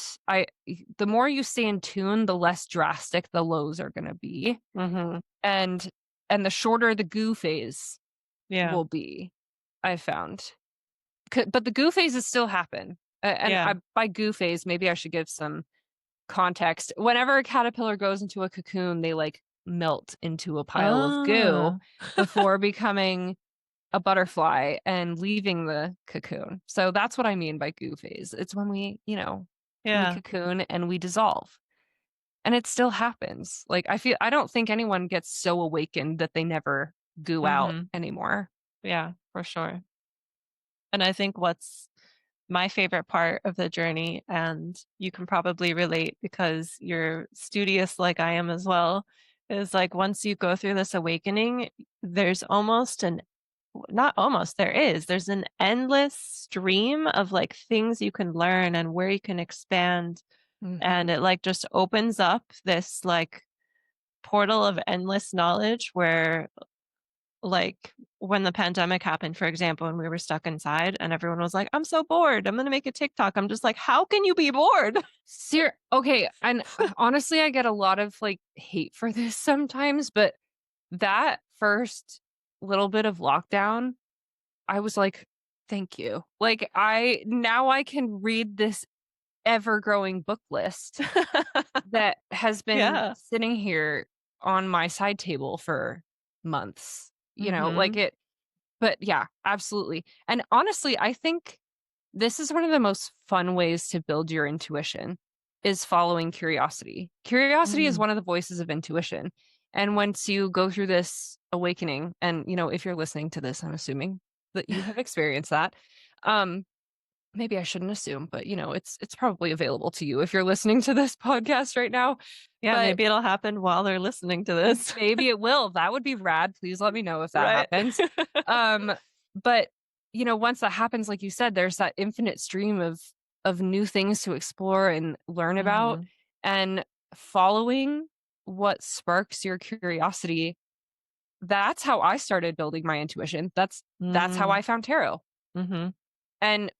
the more you stay in tune, the less drastic the lows are gonna be, Mhm. and the shorter the goo phase Yeah. will be, I found. But the goo phases still happen, and Yeah. by goo phase, maybe I should give some context. Whenever a caterpillar goes into a cocoon, they, like, melt into a pile of goo Ah. before becoming a butterfly and leaving the cocoon. So that's what I mean by goo phase. It's when we Yeah. cocoon and we dissolve. And it still happens. Like I don't think anyone gets so awakened that they never goo out Mhm. anymore. Yeah, for sure. And I think what's my favorite part of the journey, and you can probably relate because you're studious like I am as well, is like once you go through this awakening, there's almost an not almost, there's an endless stream of like things you can learn and where you can expand. And Mhm. it like just opens up this like portal of endless knowledge where like when the pandemic happened, for example, and we were stuck inside and everyone was like, I'm so bored. I'm going to make a TikTok. I'm just like, how can you be bored? Okay, and honestly, I get a lot of, like, hate for this sometimes, but that first little bit of lockdown, I was like, "Thank you." Like, I can read this ever-growing book list that has been Yeah. sitting here on my side table for months, like Mhm. it but yeah, absolutely. And honestly, I think this is one of the most fun ways to build your intuition is following curiosity. Curiosity is Mm. one of the voices of intuition. And once you go through this awakening, and if you're listening to this, I'm assuming that you have experienced that. Um, maybe I shouldn't assume, but it's probably available to you if you're listening to this podcast right now. Yeah, But maybe it'll happen while they're listening to this. maybe it will. That would be rad. Please let me know if that Right. happens. Um, but once that happens, like you said, there's that infinite stream of new things to explore and learn about, Mhm. and following what sparks your curiosity. That's how I started building my intuition. That's how Mm. I found tarot. Mhm. And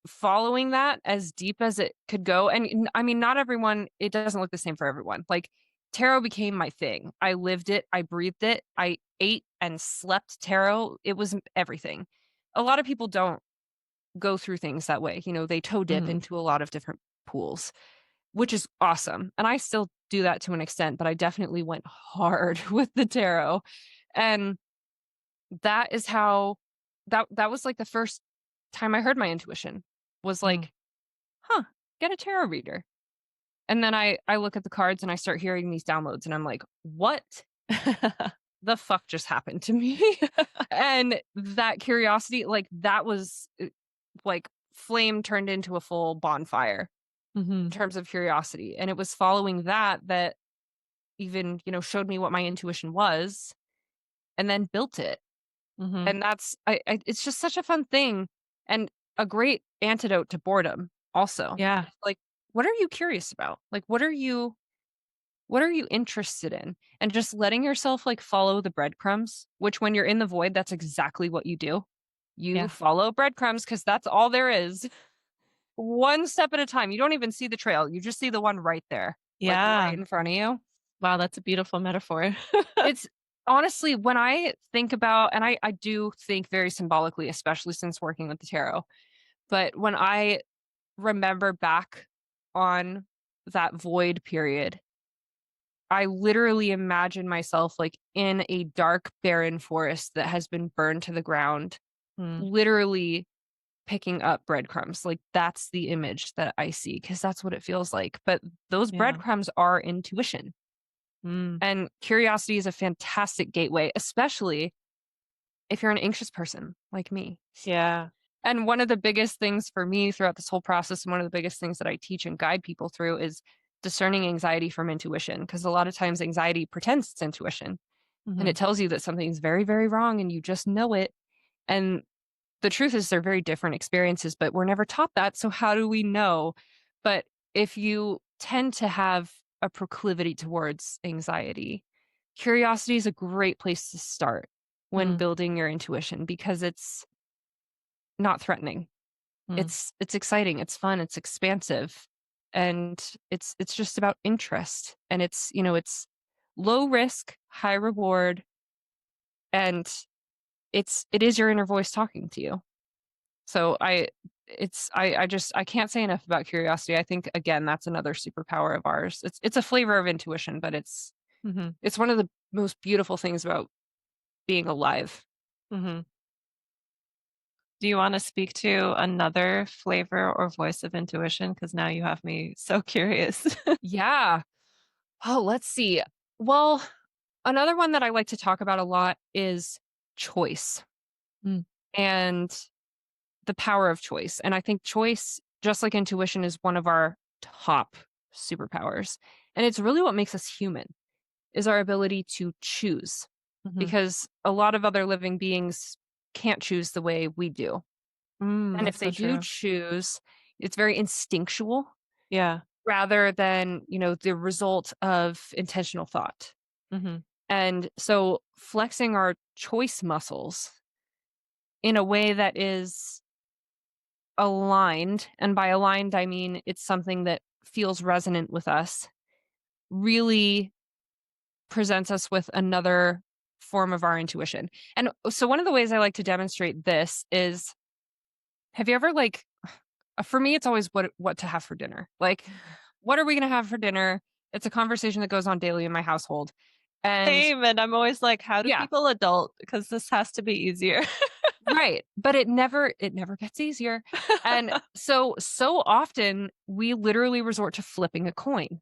following that as deep as it could go, and I mean, not everyone, it doesn't look the same for everyone. Like, tarot became my thing. I lived it, I breathed it, I ate and slept tarot. It was everything. A lot of people don't go through things that way. They toe dip Mhm. into a lot of different pools, which is awesome. And I still do that to an extent, but I definitely went hard with the tarot. And that is how that was like the first time I heard my intuition was Mm. like, "Huh, get a tarot reader." And then I look at the cards and I start hearing these downloads and I'm like, "What the fuck just happened to me?" And that curiosity, like, that was, like, flame turned into a full bonfire in Mhm. terms of curiosity, and it was following that even, showed me what my intuition was and then built it. Mhm. And that's I it's just such a fun thing and a great antidote to boredom also. Yeah. Like, what are you curious about? Like, what are you interested in? And just letting yourself, like, follow the breadcrumbs, which when you're in the void, that's exactly what you do. You Yeah. follow breadcrumbs because that's all there is. One step at a time. You don't even see the trail. You just see the one right there, like, right Yeah. in front of you. Wow, that's a beautiful metaphor. It's honestly, when I think about, and I do think very symbolically, especially since working with the tarot, but when I remember back on that void period, I literally imagine myself like in a dark, barren forest that has been burned to the ground, Mm. literally picking up breadcrumbs. Like, that's the image that I see because that's what it feels like. But those Yeah. breadcrumbs are intuition. Mm. And curiosity is a fantastic gateway, especially if you're an anxious person like me. Yeah. And one of the biggest things for me throughout this whole process, and one of the biggest things that I teach and guide people through is discerning anxiety from intuition. Because a lot of times anxiety pretends it's intuition and it Mhm. tells you that something's very, very wrong and you just know it. And the truth is, they're very different experiences, but we're never taught that. So, how do we know? But if you tend to have a proclivity towards anxiety, curiosity is a great place to start when Mm. building your intuition because it's not threatening. Mm. It's exciting, it's fun, it's expansive, and it's just about interest, and it's low risk, high reward, and it is your inner voice talking to you. So I can't say enough about curiosity. I think again that's another superpower of ours. It's a flavor of intuition, but Mhm. it's one of the most beautiful things about being alive. Mhm. Do you wanna speak to another flavor or voice of intuition? Because now you have me so curious. Yeah. Oh, let's see. Well, another one that I like to talk about a lot is choice Mm. and the power of choice. And I think choice, just like intuition, is one of our top superpowers. And it's really what makes us human is our ability to choose Mhm. because a lot of other living beings can't choose the way we do. And if That's they so do true. choose, it's very instinctual Yeah. rather than, the result of intentional thought. Mhm. And so flexing our choice muscles in a way that is aligned, and by aligned, I mean it's something that feels resonant with us, really presents us with another form of our intuition. And so one of the ways I like to demonstrate this is, have you ever for me it's always what to have for dinner. Like, what are we going to have for dinner? It's a conversation that goes on daily in my household. And Same, and I'm always like, "How do yeah, people adult? Because this has to be easier." right, but it never gets easier. And so often we literally resort to flipping a coin.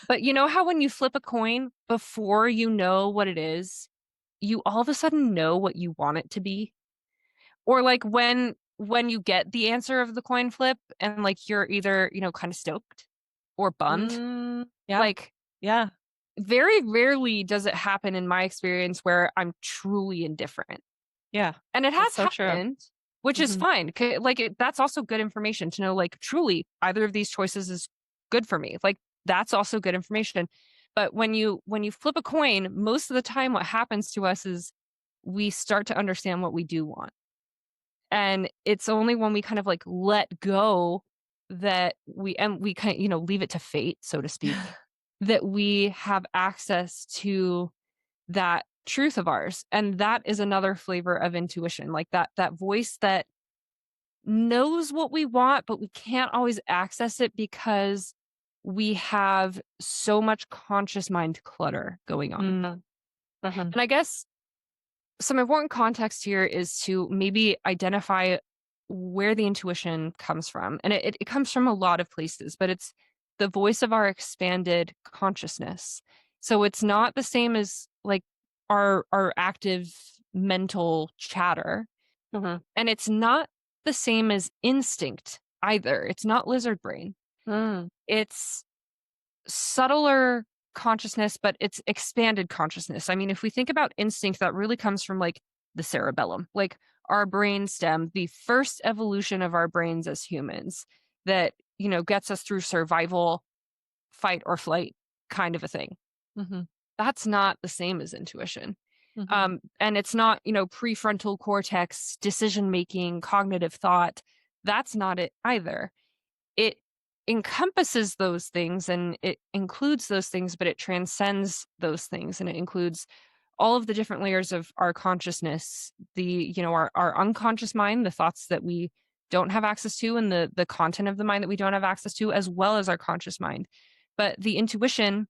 But you know how when you flip a coin before you know what it is, you all of a sudden know what you want it to be? Or like when you get the answer of the coin flip and like you're either, kind of stoked or bummed. Yeah, Like yeah, very rarely does it happen in my experience where I'm truly indifferent. yeah. And it That's has so true. happened, which is Mhm. fine. That's also good information to know, like, truly either of these choices is good for me. Like, that's also good information. But when you flip a coin, most of the time what happens to us is we start to understand what we do want. And it's only when we kind of like let go that we kind of, leave it to fate, so to speak, that we have access to that truth of ours. And that is another flavor of intuition, like that voice that knows what we want, but we can't always access it because we have so much conscious mind clutter going on. Mm, mhm, And I guess some important context here is to maybe identify where the intuition comes from. And it comes from a lot of places, but it's the voice of our expanded consciousness. So it's not the same as like our active mental chatter. mhm, And it's not the same as instinct either. It's not lizard brain. mm, It's subtler consciousness, but it's expanded consciousness. I mean, if we think about instinct, that really comes from like the cerebellum, like our brain stem, the first evolution of our brains as humans that, gets us through survival, fight or flight kind of a thing. mhm, That's not the same as intuition. mhm, And it's not, prefrontal cortex, decision making, cognitive thought. That's not it either. It encompasses those things and it includes those things, but it transcends those things and it includes all of the different layers of our consciousness, our unconscious mind, the thoughts that we don't have access to, and the content of the mind that we don't have access to, as well as our conscious mind. But the intuition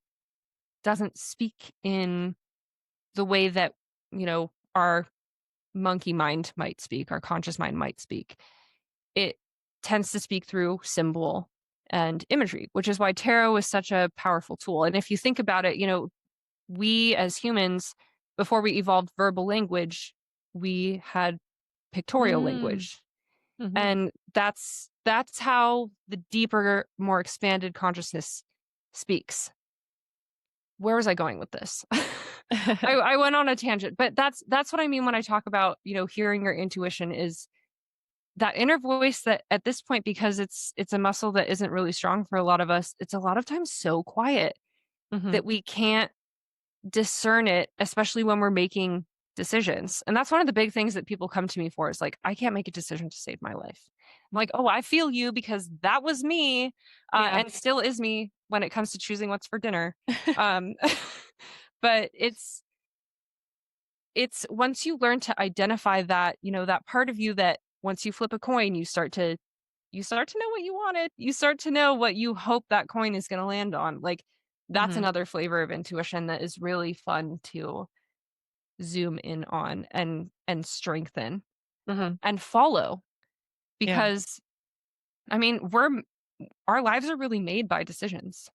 doesn't speak in the way that, our monkey mind might speak, our conscious mind might speak. It tends to speak through symbol and imagery, which is why tarot is such a powerful tool. And if you think about it, we as humans, before we evolved verbal language, we had pictorial mm, language. mhm. And that's how the deeper, more expanded consciousness speaks. Where was I going with this? I went on a tangent, but that's what I mean when I talk about, hearing your intuition is that inner voice that at this point, because it's a muscle that isn't really strong for a lot of us, it's a lot of times so quiet Mhm, that we can't discern it, especially when we're making decisions. And that's one of the big things that people come to me for is like, I can't make a decision to save my life. I'm like, oh, I feel you because that was me, yeah. and still is me when it comes to choosing what's for dinner. Um, but it's once you learn to identify that, that part of you that once you flip a coin, you start to know what you wanted. You start to know what you hope that coin is going to land on. Like that's Mhm, another flavor of intuition that is really fun to zoom in on and strengthen mhm. and follow Yeah, because I mean, our lives are really made by decisions.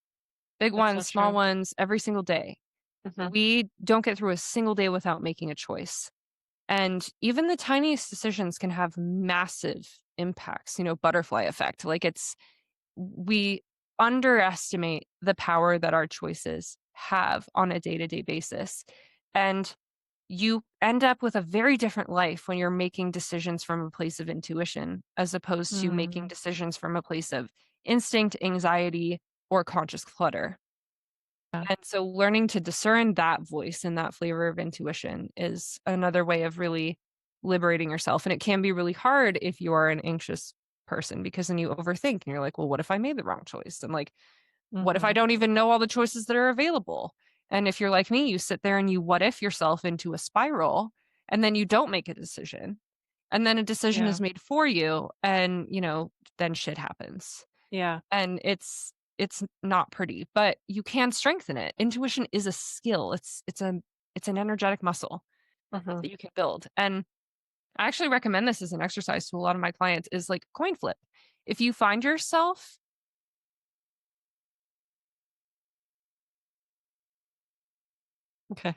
Big that's so ones, small true. ones, every single day. Mhm, We don't get through a single day without making a choice. And even the tiniest decisions can have massive impacts, butterfly effect. Like we underestimate the power that our choices have on a day to day basis. And you end up with a very different life when you're making decisions from a place of intuition as opposed to making Mm, decisions from a place of instinct, anxiety, or conscious clutter. yeah. And so learning to discern that voice and that flavor of intuition is another way of really liberating yourself. And it can be really hard if you are an anxious person because then you overthink and you're like, well, what if I made the wrong choice? And like, what if I Mhm. don't even know all the choices that are available? And if you're like me, you sit there and you what if yourself into a spiral and then you don't make a decision. And then a decision Yeah. is made for you and, then shit happens. Yeah. And it's not pretty, but you can strengthen it. Intuition is a skill. It's an energetic muscle Mhm. that you can build. And I actually recommend this as an exercise to a lot of my clients is like coin flip. If you find yourself Okay.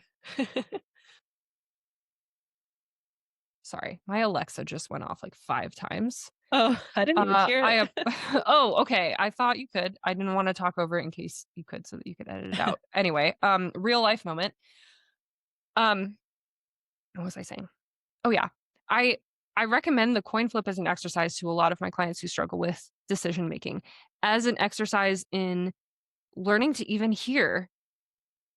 sorry, my Alexa just went off like 5 times. Oh, I didn't even hear I it. have oh, okay. I thought you could. I didn't want to talk over it in case you could so that you could edit it out. Anyway, real life moment. Um, what was I saying? Oh yeah. I I recommend the coin flip as an exercise to a lot of my clients who struggle with decision making as an exercise in learning to even hear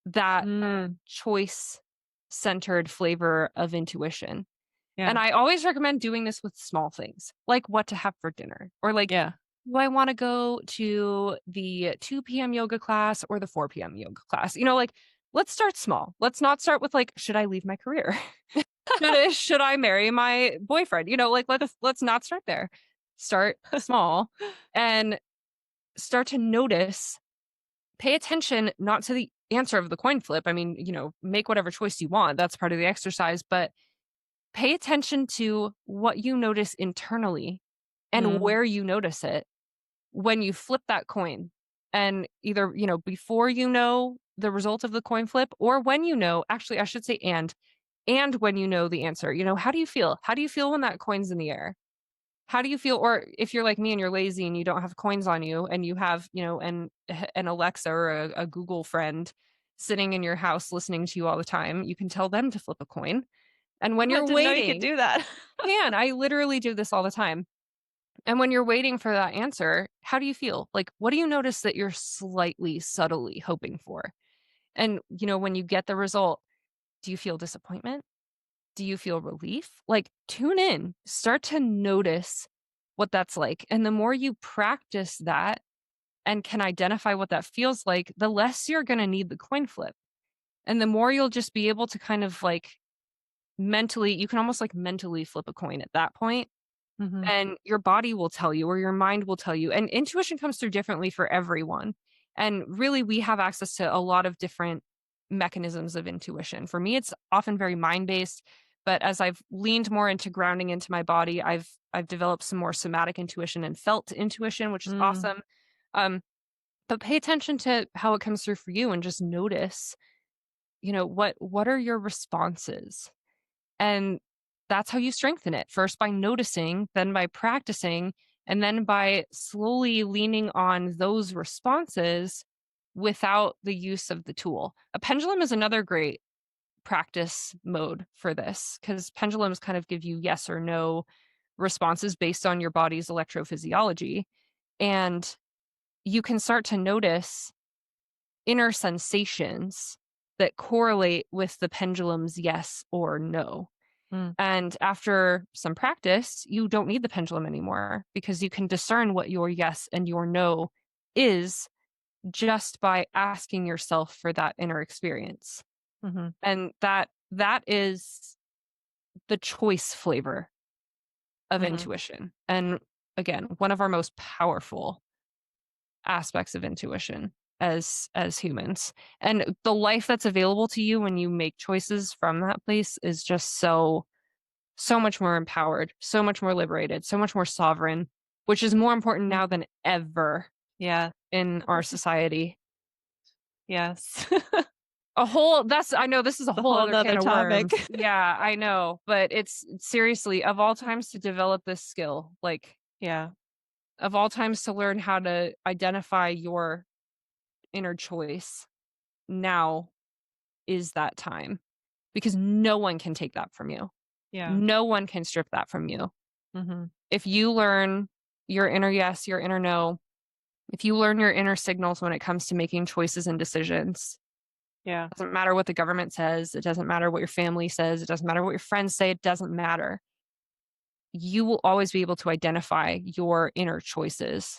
that Mm, choice centered flavor of intuition. And yeah. I always recommend doing this with small things, like what to have for dinner or like, Yeah. do I want to go to the 2 p.m. yoga class or the 4 p.m. yoga class? Like, let's start small. Let's not start with like, should I leave my career? Should I marry my boyfriend? Like let's not start there. Start small and start to notice, pay attention not to the answer of the coin flip. I mean, make whatever choice you want. That's part of the exercise, but pay attention to what you notice internally and Mm, where you notice it when you flip that coin. And either, before you know the result of the coin flip or when actually, I should say, and when you know the answer, how do you feel? How do you feel when that coin's in the air? How do you feel? Or if you're like me and you're lazy and you don't have coins on you and you have, an Alexa or a Google friend sitting in your house listening to you all the time, you can tell them to flip a coin. And when I you're didn't know you could waiting, do that. I literally do this all the time. And when you're waiting for that answer, how do you feel? Like, what do you notice that you're slightly, subtly hoping for? And, when you get the result, do you feel disappointment? Do you feel relief? Like, tune in, start to notice what that's like. And the more you practice that and can identify what that feels like, the less you're going to need the coin flip. And the more you'll just be able to kind of like you can almost like mentally flip a coin at that point. Mhm. And your body will tell you or your mind will tell you. And intuition comes through differently for everyone. And really, we have access to a lot of different mechanisms of intuition. For me, it's often very mind based. But as I've leaned more into grounding into my body, I've developed some more somatic intuition and felt intuition, which is Mm, awesome. Um, but pay attention to how it comes through for you and just notice, what are your responses? And that's how you strengthen it. First by noticing, then by practicing, and then by slowly leaning on those responses without the use of the tool. A pendulum is another great practice mode for this because pendulums kind of give you yes or no responses based on your body's electrophysiology. And you can start to notice inner sensations that correlate with the pendulum's yes or no. mm, And after some practice, you don't need the pendulum anymore because you can discern what your yes and your no is just by asking yourself for that inner experience. mhm, And that is the choice flavor of mhm. intuition. And again, one of our most powerful aspects of intuition as humans. And the life that's available to you when you make choices from that place is just so much more empowered, so much more liberated, so much more sovereign, which is more important Mm. now than ever Yeah. in our society. Yes. I know this is a A whole whole other can 'nother of topic. worms. Yeah, I know, but it's seriously of all times to develop this skill, like Yeah. of all times to learn how to identify your inner choice, now is that time. because no one can take that from you. Yeah. No one can strip that from you. Mhm. If you learn your inner yes, your inner no, if you learn your inner signals when it comes to making choices and decisions, Yeah. it doesn't matter what the government says, it doesn't matter what your family says, it doesn't matter what your friends say, it doesn't matter. You will always be able to identify your inner choices,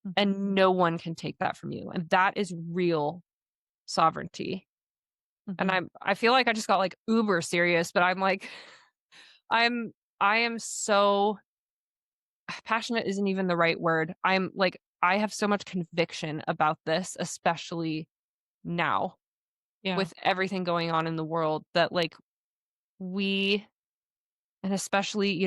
Mhm. and no one can take that from you. And that is real sovereignty. And Mhm. I feel like I just got like uber serious, but I'm like I'm I am so passionate isn't even the right word. I'm like I have so much conviction about this, especially now Yeah. with everything going on in the world that like we and especially,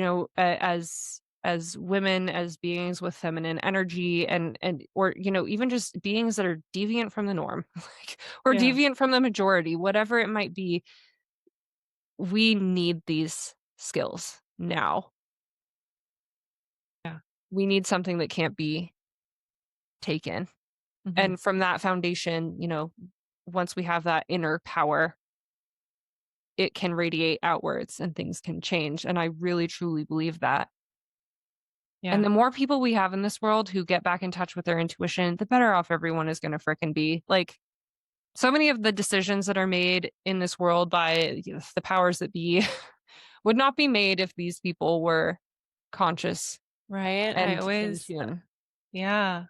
as women, as beings with feminine energy and or even just beings that are deviant from the norm, like or Yeah. deviant from the majority, whatever it might be, we need these skills now. Yeah. We need something that can't be taken. Mhm. And from that foundation, once we have that inner power, it can radiate outwards and things can change. And I really truly believe that. And Yeah. the more people we have in this world who get back in touch with their intuition, the better off everyone is going to frickin' be. Like so many of the decisions that are made in this world by the powers that be would not be made if these people were conscious Right? I and in always tune. yeah.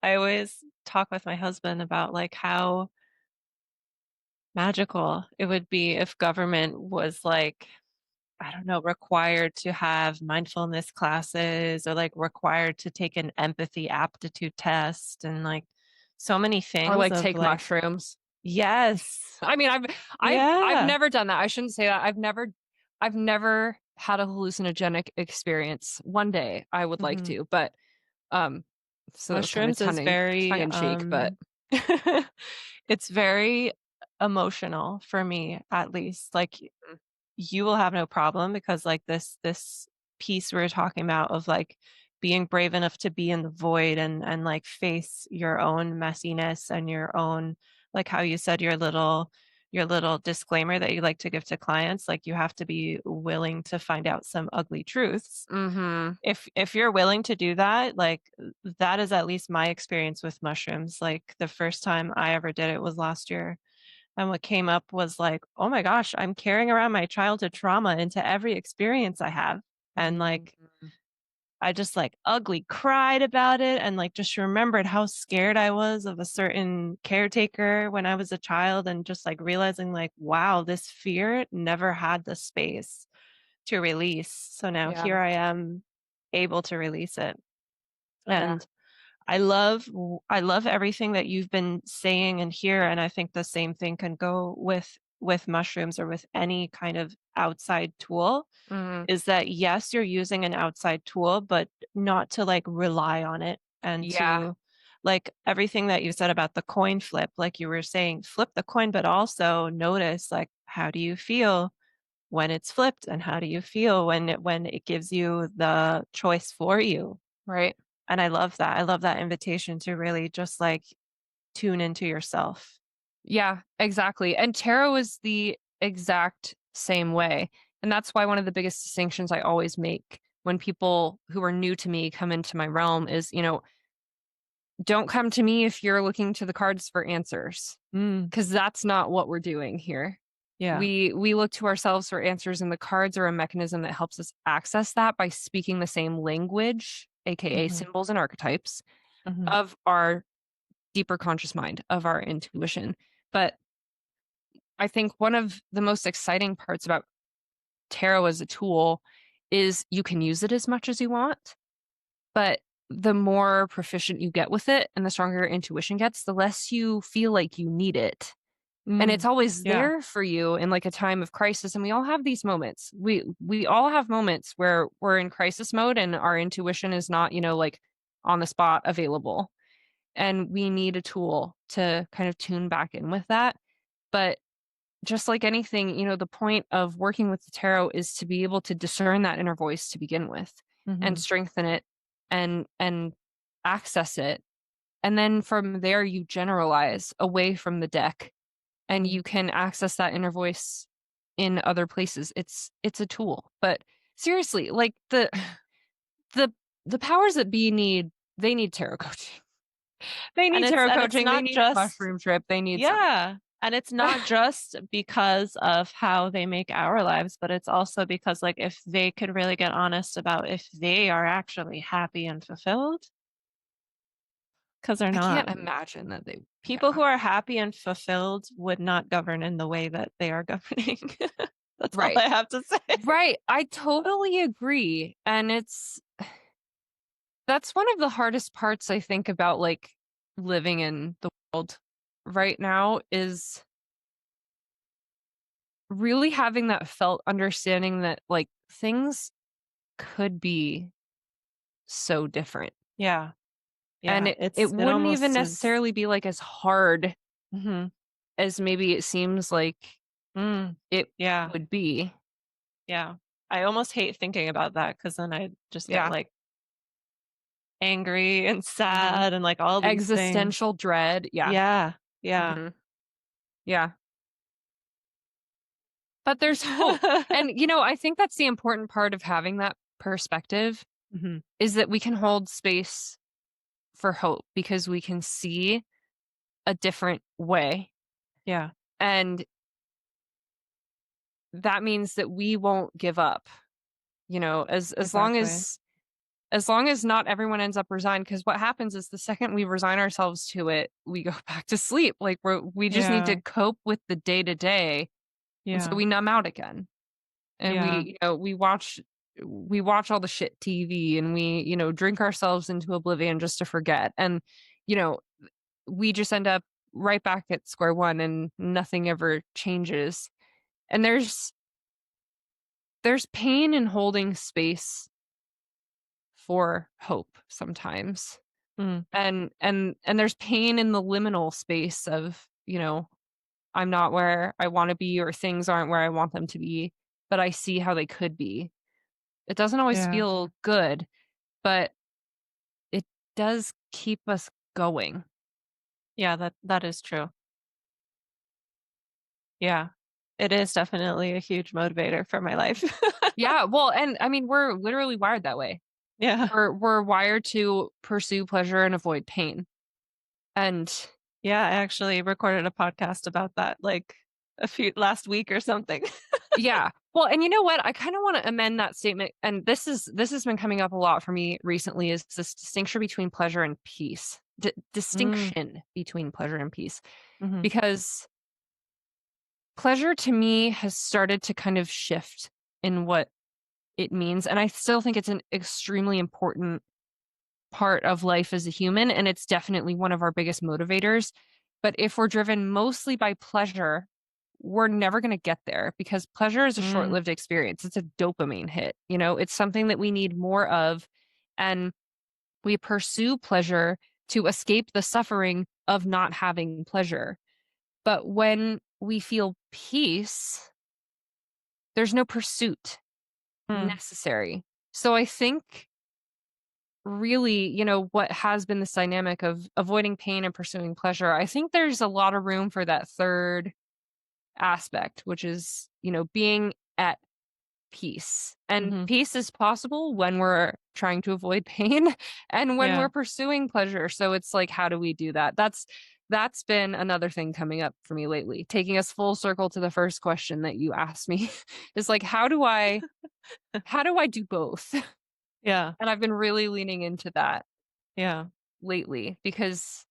I always talk with my husband about, like, how magical it would be if government was, like, I don't know, required to have mindfulness classes or, like, required to take an empathy aptitude test and, like, so many Or things like of, take like mushrooms. yes. I mean, I've Yeah. never done that. I shouldn't say that. I've never had a hallucinogenic experience. One day I would like Mhm. to, but um so kind of Mushrooms is tongue very, in cheek, but it's very emotional for me, at least, like you will have no problem because like this piece we were talking about of like being brave enough to be in the void and like face your own messiness and your own like how you said your little disclaimer that you like to give to clients like you have to be willing to find out some ugly truths mhm. if you're willing to do that like that is at least my experience with mushrooms like the first time I ever did it was last year and what came up was like, "Oh my gosh, I'm carrying around my childhood trauma into every experience I have." And like, Mhm. I just like ugly cried about it and like just remembered how scared I was of a certain caretaker when I was a child and just like realizing like, wow, this fear never had the space to release. So now Yeah. here I am able to release it. Yeah. And I love everything that you've been saying and here, and I think the same thing can go with mushrooms or with any kind of outside tool, Mhm. is that yes, you're using an outside tool, but not to like rely on it and Yeah. to like everything that you said about the coin flip, like you were saying, flip the coin, but also notice like how do you feel when it's flipped and how do you feel when it gives you the choice for you Right. and I love that. I love that invitation to really just like tune into yourself. Yeah, exactly. And tarot is the exact same way. And that's why one of the biggest distinctions I always make when people who are new to me come into my realm is, don't come to me if you're looking to the cards for answers, Mm, because that's not what we're doing here. yeah. We look to ourselves for answers, and the cards are a mechanism that helps us access that by speaking the same language, aka Mhm, symbols and archetypes, mhm, of our deeper conscious mind, of our intuition. But I think one of the most exciting parts about tarot as a tool is you can use it as much as you want, but the more proficient you get with it and the stronger your intuition gets, the less you feel like you need it. And it's mm, always yeah, there for you in like a time of crisis. And we all have these moments. We all have moments where we're in crisis mode and our intuition is not, like on the spot available. And we need a tool to kind of tune back in with that. But just like anything, the point of working with the tarot is to be able to discern that inner voice to begin with and mhm, strengthen it and access it. And then from there you generalize away from the deck and Mm. you can access that inner voice in other places. It's a tool. But seriously, like the the powers that be need they need tarot coaching. They And need tarot it's coaching, they not need a just mushroom trip, they need something. yeah, and it's not just because of how they make our lives, but it's also because, like, if they could really get honest about if they are actually happy and fulfilled, because 'cause they're I not. can't imagine that they People yeah. who are happy and fulfilled would not govern in the way that they are governing. That's all Right. I have to say. Right, I totally agree, and that's one of the hardest parts I think about, like, living in the world right now is really having that felt understanding that, like, things could be so different, Yeah, and yeah, it it wouldn't even almost is. necessarily be, like, as hard Mhm. as maybe it seems like Mm. it Yeah, would be. yeah. I almost hate thinking about that because then I just get, Yeah. like, angry and Mhm. sad and, like, all these things. Existential dread, yeah. Yeah, yeah. Mhm. Yeah. But there's hope, and, I think that's the important part of having that perspective Mhm. is that we can hold space for hope because we can see a different way, Yeah, and that means that we won't give up, as long exactly. as not everyone ends up resigned. Because what happens is the second we resign ourselves to it, we go back to sleep, like, we just need Yeah, to cope with the day to day, and so yeah, we numb out again. And yeah. we watch all the shit TV, and we, drink ourselves into oblivion just to forget. And, you know, we just end up right back at square one and nothing ever changes. And there's pain in holding space for hope sometimes. Mm, And there's pain in the liminal space of, I'm not where I want to be or things aren't where I want them to be, but I see how they could be. It doesn't always yeah, feel good, but it does keep us going. yeah, that is true. Yeah. It is definitely a huge motivator for my life. Yeah, well, and I mean, we're literally wired that way. Yeah. We're wired to pursue pleasure and avoid pain. And Yeah, I actually recorded a podcast about that, like, a few last week or something. yeah. Well, and you know what? I kind of want to amend that statement. And this has been coming up a lot for me recently is this distinction between pleasure and peace. Mm, Distinction between pleasure and peace. mhm, Because pleasure to me has started to kind of shift in what it means. And I still think it's an extremely important part of life as a human. And it's definitely one of our biggest motivators. But if we're driven mostly by pleasure, we're never going to get there because pleasure is a short mm, lived experience. It's a dopamine hit. It's something that we need more of. And we pursue pleasure to escape the suffering of not having pleasure. But when we feel peace, there's no pursuit mm, necessary. So I think really, what has been this dynamic of avoiding pain and pursuing pleasure, I think there's a lot of room for that third aspect, which is, being at peace. And mhm. peace is possible when we're trying to avoid pain and when Yeah. we're pursuing pleasure. So it's like, how do we do that? That's been another thing coming up for me lately. Taking us full circle to the first question that you asked me is like, how do I do both? Yeah, And I've been really leaning into that yeah. lately because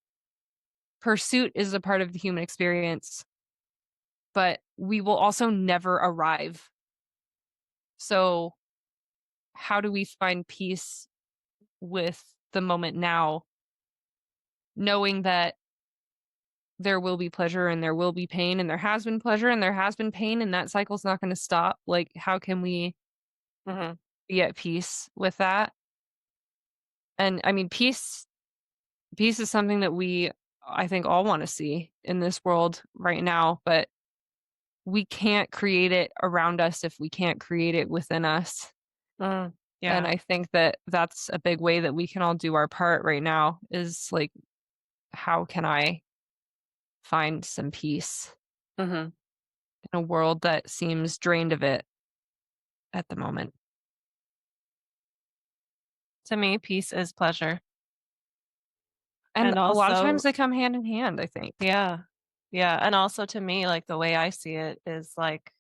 pursuit is a part of the human experience, but we will also never arrive. So, how do we find peace with the moment now, knowing that there will be pleasure and there will be pain and there has been pleasure and there has been pain and that cycle's not going to stop? Like, how can we Mhm, be at peace with that? And I mean, peace is something that I think all want to see in this world right now, but we can't create it around us if we can't create it within us. mm. And Yeah, I think that that's a big way that we can all do our part right now is like, how can I find some peace? Mhm. in a world that seems drained of it at the moment. To me, peace is pleasure. And And a lot of times also they come hand in hand, I think. yeah. Yeah, and also to me, like, the way I see it is, like,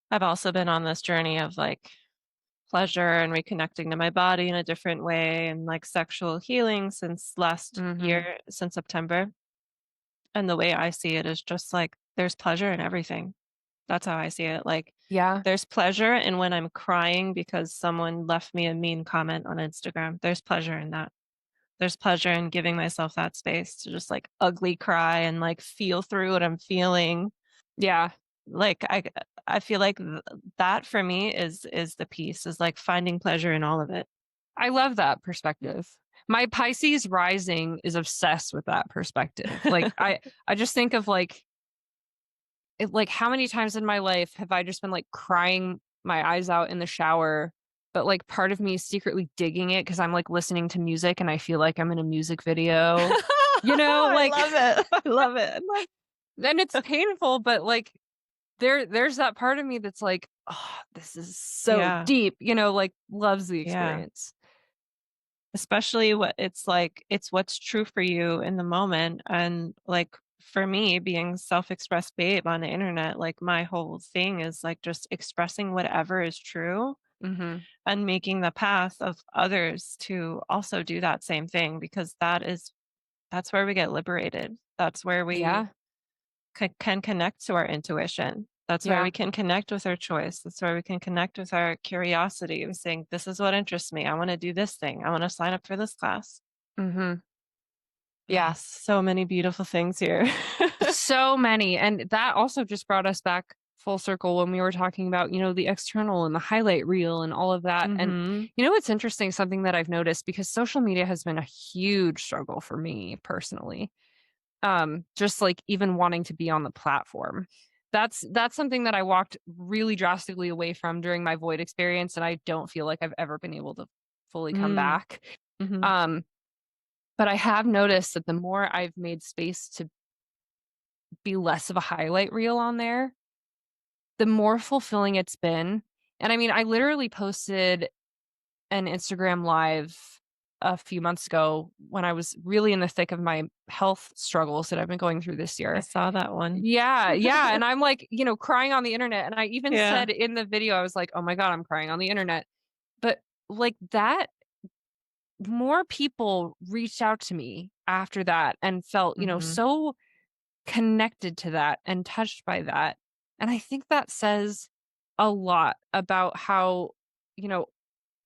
I've also been on this journey of, like, pleasure and reconnecting to my body in a different way and, like, sexual healing since last Mhm. year, since September, and the way I see it is just, like, there's pleasure in everything. That's how I see it, like, Yeah. there's pleasure in when I'm crying because someone left me a mean comment on Instagram. There's pleasure in that. There's pleasure in giving myself that space to just, like, ugly cry and, like, feel through what I'm feeling. Yeah. Like, I feel like that for me is the piece, is, like, finding pleasure in all of it. I love that perspective. My Pisces rising is obsessed with that perspective. Like, I just think of, like, how many times in my life have I just been, like, crying my eyes out in the shower, but, like, part of me is secretly digging it because 'cause I'm, like, listening to music and I feel like I'm in a music video, I like love it. I love it. I love then it's painful, but, like, there's that part of me that's like, "Oh, this is so Yeah, deep," like, loves the yeah. experience. Especially what it's like it's what's true for you in the moment, and, like, for me, being self-expressed babe on the internet, like, my whole thing is, like, just expressing whatever is true Mhm. and making the path of others to also do that same thing because that's where we get liberated. That's where we Yeah. can connect to our intuition. That's where Yeah. we can connect with our choice. That's where we can connect with our curiosity of saying, "This is what interests me. I wanna do this thing. I wanna sign up for this class." Mhm. Yeah. Yes, so many beautiful things here. So many, and that also just brought us back full circle when we were talking about, the external and the highlight reel and all of that, and, Mhm. it's interesting, something that I've noticed because social media has been a huge struggle for me personally, just, like, even wanting to be on the platform. That's something that I walked really drastically away from during my void experience, and I don't feel like I've ever been able to fully come Mm. back, Mhm. um, but I have noticed that the more I've made space to be less of a highlight reel on there, the more fulfilling it's been. And I mean, I literally posted an Instagram live a few months ago when I was really in the thick of my health struggles that I've been going through this I year. saw that one. Yeah, yeah, and I'm like, crying on the internet, and I even Yeah. said in the video, I was like, "Oh my god, I'm crying on the internet." But like that, more people reached out to me after that and felt, Mhm. so connected to that and touched by that. And I think that says a lot about how, you know,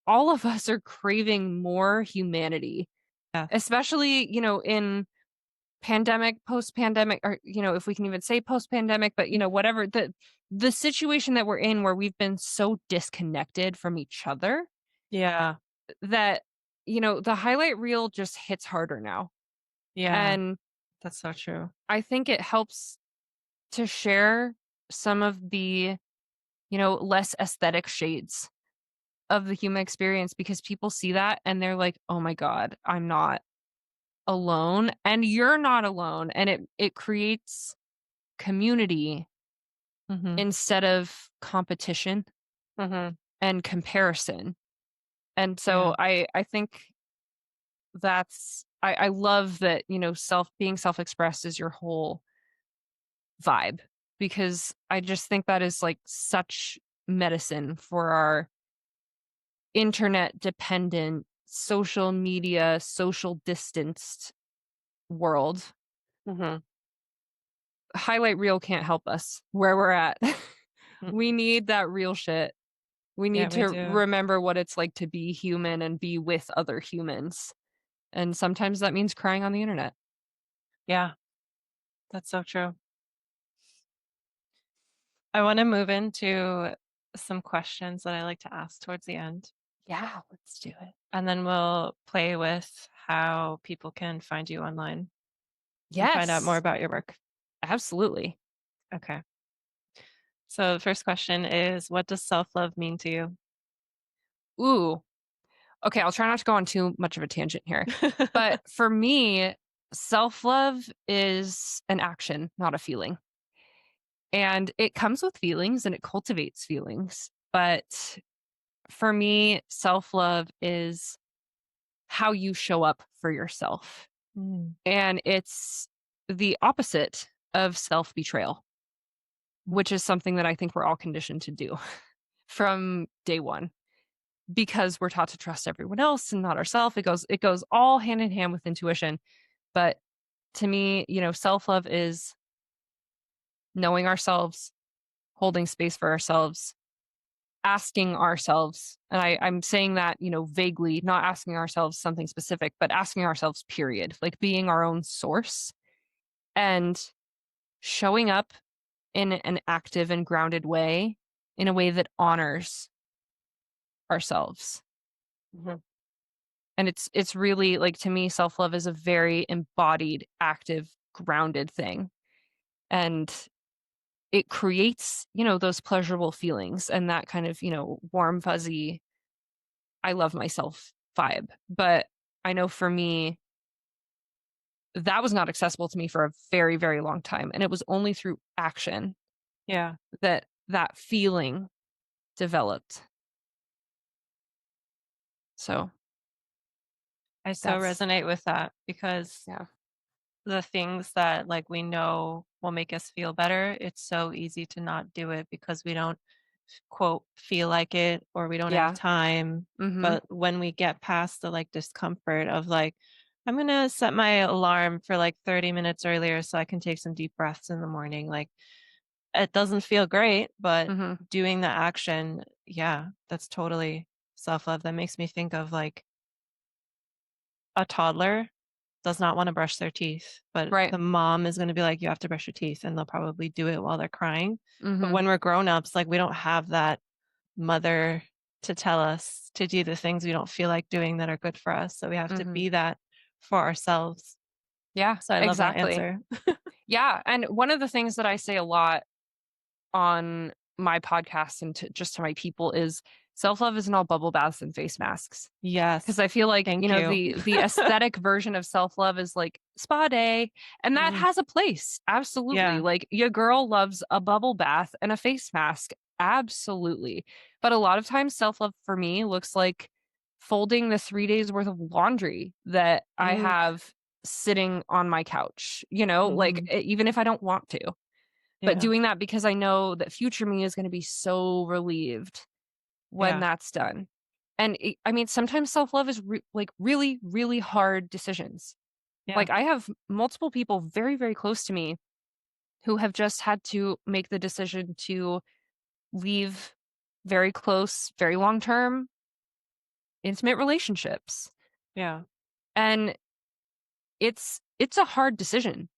all of us are craving more humanity, Yeah. especially, in pandemic, post pandemic, or, if we can even say post pandemic, but, whatever the situation that we're in where we've been so disconnected from each other Yeah. that, the highlight reel just hits harder now. Yeah. And That's so true. I think it helps to share some of the, less aesthetic shades of the human experience because people see that and they're like, "Oh my god, I'm not alone." And you're not alone, and it creates community Mhm. instead of competition Mhm. and comparison. And Yeah. so I think I love that, being self-expressed is your whole vibe because I just think that is like such medicine for our internet dependent, social media, social distanced world. Mhm. Highlight reel can't help us where we're at. Mm. We need that real shit. We Yeah, need we to do. remember what it's like to be human and be with other humans. And sometimes that means crying on the internet. Yeah, that's so true. I wanna move into some questions that I like to ask towards the end, Yeah, let's do it. and then we'll play with how people can find you online and find out more Yes, about your work. absolutely. Okay. So the first question is, what does self-love mean to you? Ooh. Okay, I'll try not to go on too much of a tangent here. But for me, self-love is an action, not a feeling. And it comes with feelings and it cultivates feelings. But for me, self-love is how you show up for yourself. Mm. And it's the opposite of self-betrayal, which is something that I think we're all conditioned to do from day one because we're taught to trust everyone else and not ourselves. It goes all hand in hand with intuition. But to me, self-love is knowing ourselves, holding space for ourselves, asking ourselves, and I'm saying that, vaguely, not asking ourselves something specific, but asking ourselves, period, like being our own source and showing up in an active and grounded way, in a way that honors ourselves. Mhm. And it's really like to me, self-love is a very embodied, active, grounded thing. And it creates, those pleasurable feelings and that kind of, warm, fuzzy, I love myself vibe. But I know for me, that was not accessible to me for a very, very long time. And it was only through action Yeah. that that feeling developed. So I so that's, resonate with that because yeah. the things that like we know will make us feel better, it's so easy to not do it because we don't quote feel like it or we don't have Yeah. time. Mm-hmm. But when we get past the like discomfort of like, I'm gonna set my alarm for like 30 minutes earlier so I can take some deep breaths in the morning. Like it doesn't feel great, but Mm-hmm. doing the action, yeah, that's totally self-love. That makes me think of like a toddler does not wanna brush their teeth, but Right. the mom is gonna be like, "You have to brush your teeth," and they'll probably do it while they're crying. But Mm-hmm. when we're grown-ups, like, we don't have that mother to tell us to do the things we don't feel like doing that are good for us, so we have to Mm-hmm. be that for ourselves. Yeah, So I love that exactly. answer. Yeah. And one of the things that I say a lot on my podcast and just to my people is self-love isn't all bubble baths and face masks. Yes. 'Cause I feel like, Thank you. the aesthetic version of self-love is like spa day, and that Mm, has a place, absolutely. yeah. Like, your girl loves a bubble bath and a face mask, absolutely. But a lot of times, self-love for me looks like folding the 3 days worth of laundry that I Oof. have sitting on my couch, like, Mhm. even if I don't want to, but Yeah. doing that because I know that future me is gonna be so relieved when Yeah. that's done. And I mean, sometimes self-love is like really, really hard decisions. Yeah. Like I have multiple people very, very close to me who have just had to make the decision to leave very close, very long-term, intimate relationships. Yeah. And it's a hard decision.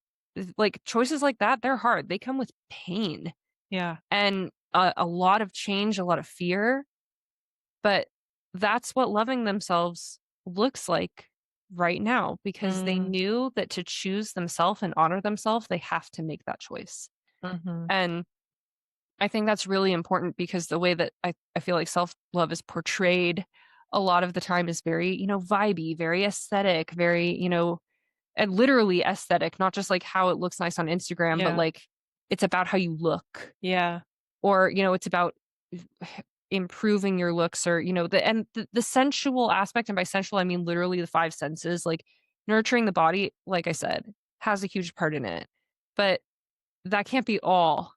Like choices like that, they're hard. They come with pain Yeah. and a lot of change, a lot of fear. But that's what loving themselves looks like right now because they Mm. knew that to choose themselves and honor themselves, they have to make that choice. Mhm. And I think that's really important because the way that I feel like self love is portrayed a lot of the time is very, vibey, very aesthetic, very, and literally aesthetic, not just like how it looks nice on Instagram, but Yeah. like it's about how you look Yeah. or, it's about improving your looks or, the sensual aspect, and by sensual, I mean literally the 5 senses, like, nurturing the body, like I said, has a huge part in it, but that can't be all.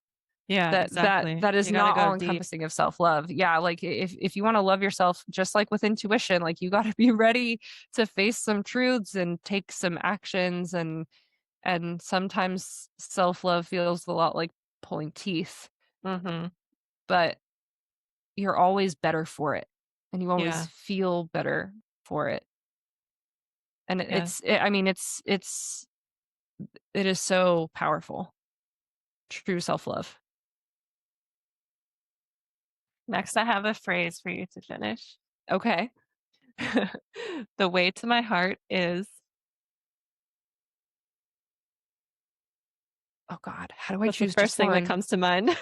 Yeah, exactly. That is You gotta not go all deep. encompassing of self-love. Yeah, like, if you wanna love yourself just like with intuition, like, you gotta be ready to face some truths and take some actions, and sometimes self-love feels a lot like pulling teeth, Mhm. but you're always better for it, and you always Yeah. feel better for it, and Yeah. I mean, it is so powerful, true self-love. Next, I have a phrase for you to finish. Okay. The way to my heart is Oh god, how do I that's the choose first just thing that one? comes to mind.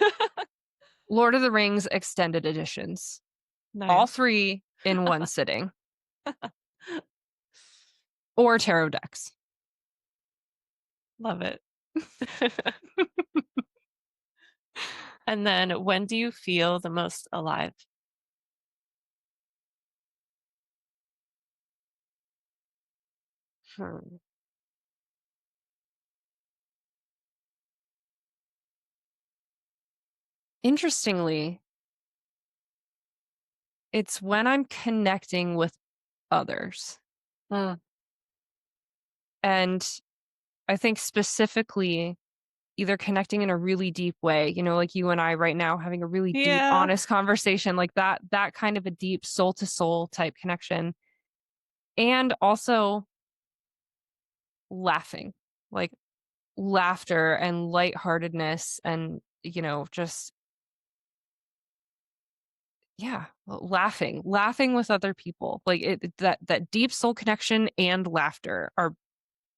Lord of the Rings extended editions. All Nice. 3 in one sitting, or tarot decks. Love it. And then when do you feel the most alive? Hmm. Interestingly, it's when I'm connecting with others. Mm. And I think specifically either connecting in a really deep way, like you and I right now having a really deep, Yeah. honest conversation, like that kind of a deep soul to soul type connection. And also laughing, like laughter and lightheartedness and, just, yeah, laughing with other people. Like that deep soul connection and laughter are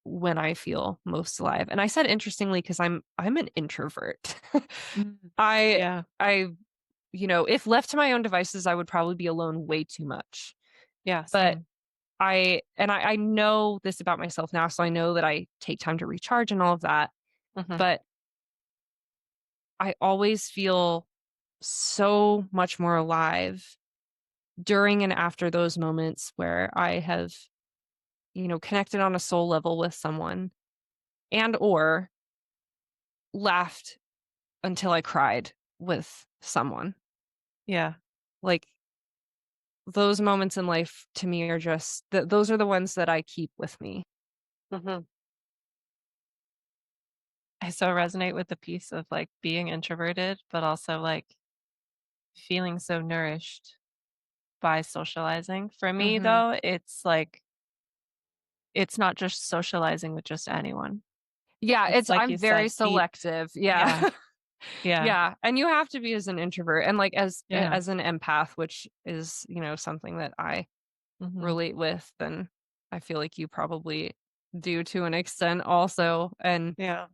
when I feel most alive. And I said interestingly because I'm an introvert. Mm. I Yeah. I if left to my own devices, I would probably be alone way too much. Yeah, But same. I know this about myself now, so I know that I take time to recharge and all of that. Mhm. But I always feel so much more alive during and after those moments where I have, connected on a soul level with someone and or laughed until I cried with someone. Yeah. Like those moments in life to me are just those are the ones that I keep with me. Mhm. I so resonate with the piece of, like, being introverted, but also, like, feeling so nourished by socializing. For me, Mhm. though, it's like it's not just socializing with just anyone. Yeah, It's like I'm you very said, deep. selective. Yeah. Yeah. Yeah. Yeah, and you have to be as an introvert and, like, Yeah. as an empath, which is, something that I Mhm. relate with, and I feel like you probably do to an extent also, and Yeah.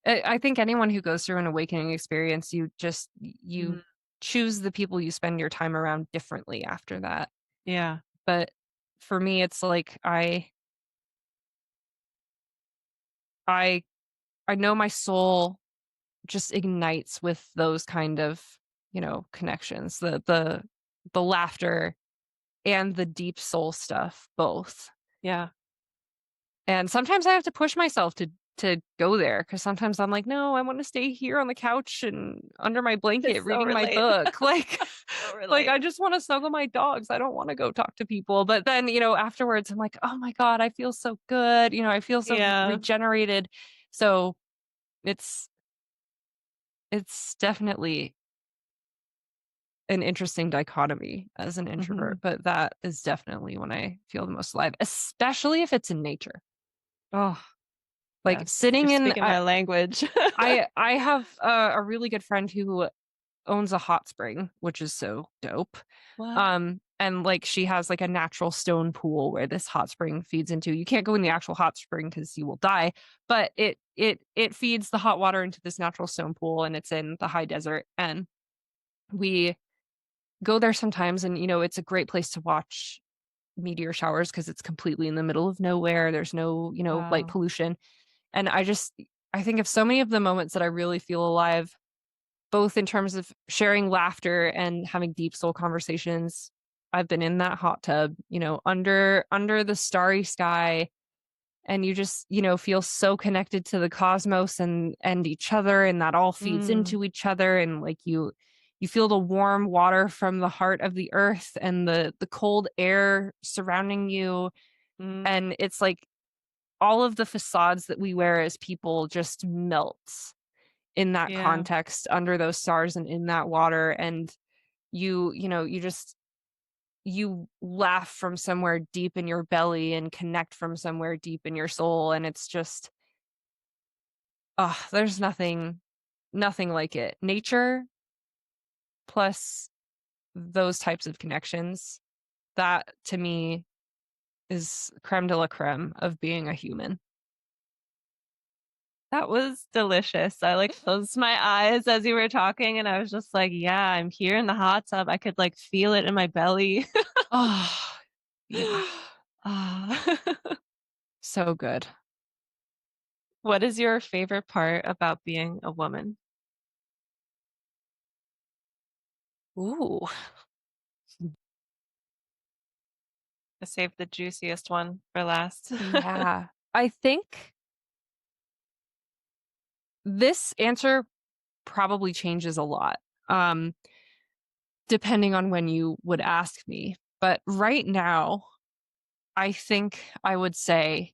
I think anyone who goes through an awakening experience, you Mhm. choose the people you spend your time around differently after that. Yeah. But for me, it's like I I know my soul just ignites with those kind of, connections, the laughter and the deep soul stuff both. Yeah. And sometimes I have to push myself to go there because sometimes I'm like, "No, I wanna stay here on the couch and under my I blanket so reading my relate. book." So Like, relate. I just wanna snuggle my dogs. I don't wanna go talk to people. But then, afterwards, I'm like, "Oh my god, I feel so good." I feel so Yeah. regenerated. So, it's it's definitely an interesting dichotomy as an introvert, Mhm. but that is definitely when I feel the most alive, especially if it's in nature. Oh, Like, yes. You're sitting in speaking my language. I have a really good friend who owns a hot spring, which is so dope. What? And, like, she has, like, a natural stone pool where this hot spring feeds into. You can't go in the actual hot spring because you will die, but it feeds the hot water into this natural stone pool, and it's in the high desert, and we go there sometimes, and, it's a great place to watch meteor showers because it's completely in the middle of nowhere. There's no, light Wow. pollution. And I think of so many of the moments that I really feel alive, both in terms of sharing laughter and having deep soul conversations. I've been in that hot tub, under the starry sky, and you just, feel so connected to the cosmos and each other, and that all feeds Mm. into each other, and like you feel the warm water from the heart of the earth and the cold air surrounding you, Mm. and it's like all of the facades that we wear as people just melts in that Yeah. context under those stars and in that water, and you just you laugh from somewhere deep in your belly and connect from somewhere deep in your soul, and it's just there's nothing like it. Nature plus those types of connections, that to me is creme de la creme of being a human. That was delicious. I, like, closed my eyes as you were talking, and I was just like, "Yeah, I'm here in the hot tub." I could, like, feel it in my belly. Oh, yeah, Ah. so good. What is your favorite part about being a woman? Ooh, I saved the juiciest one for last. Yeah. I think this answer probably changes a lot, um, depending on when you would ask me. But right now, I think I would say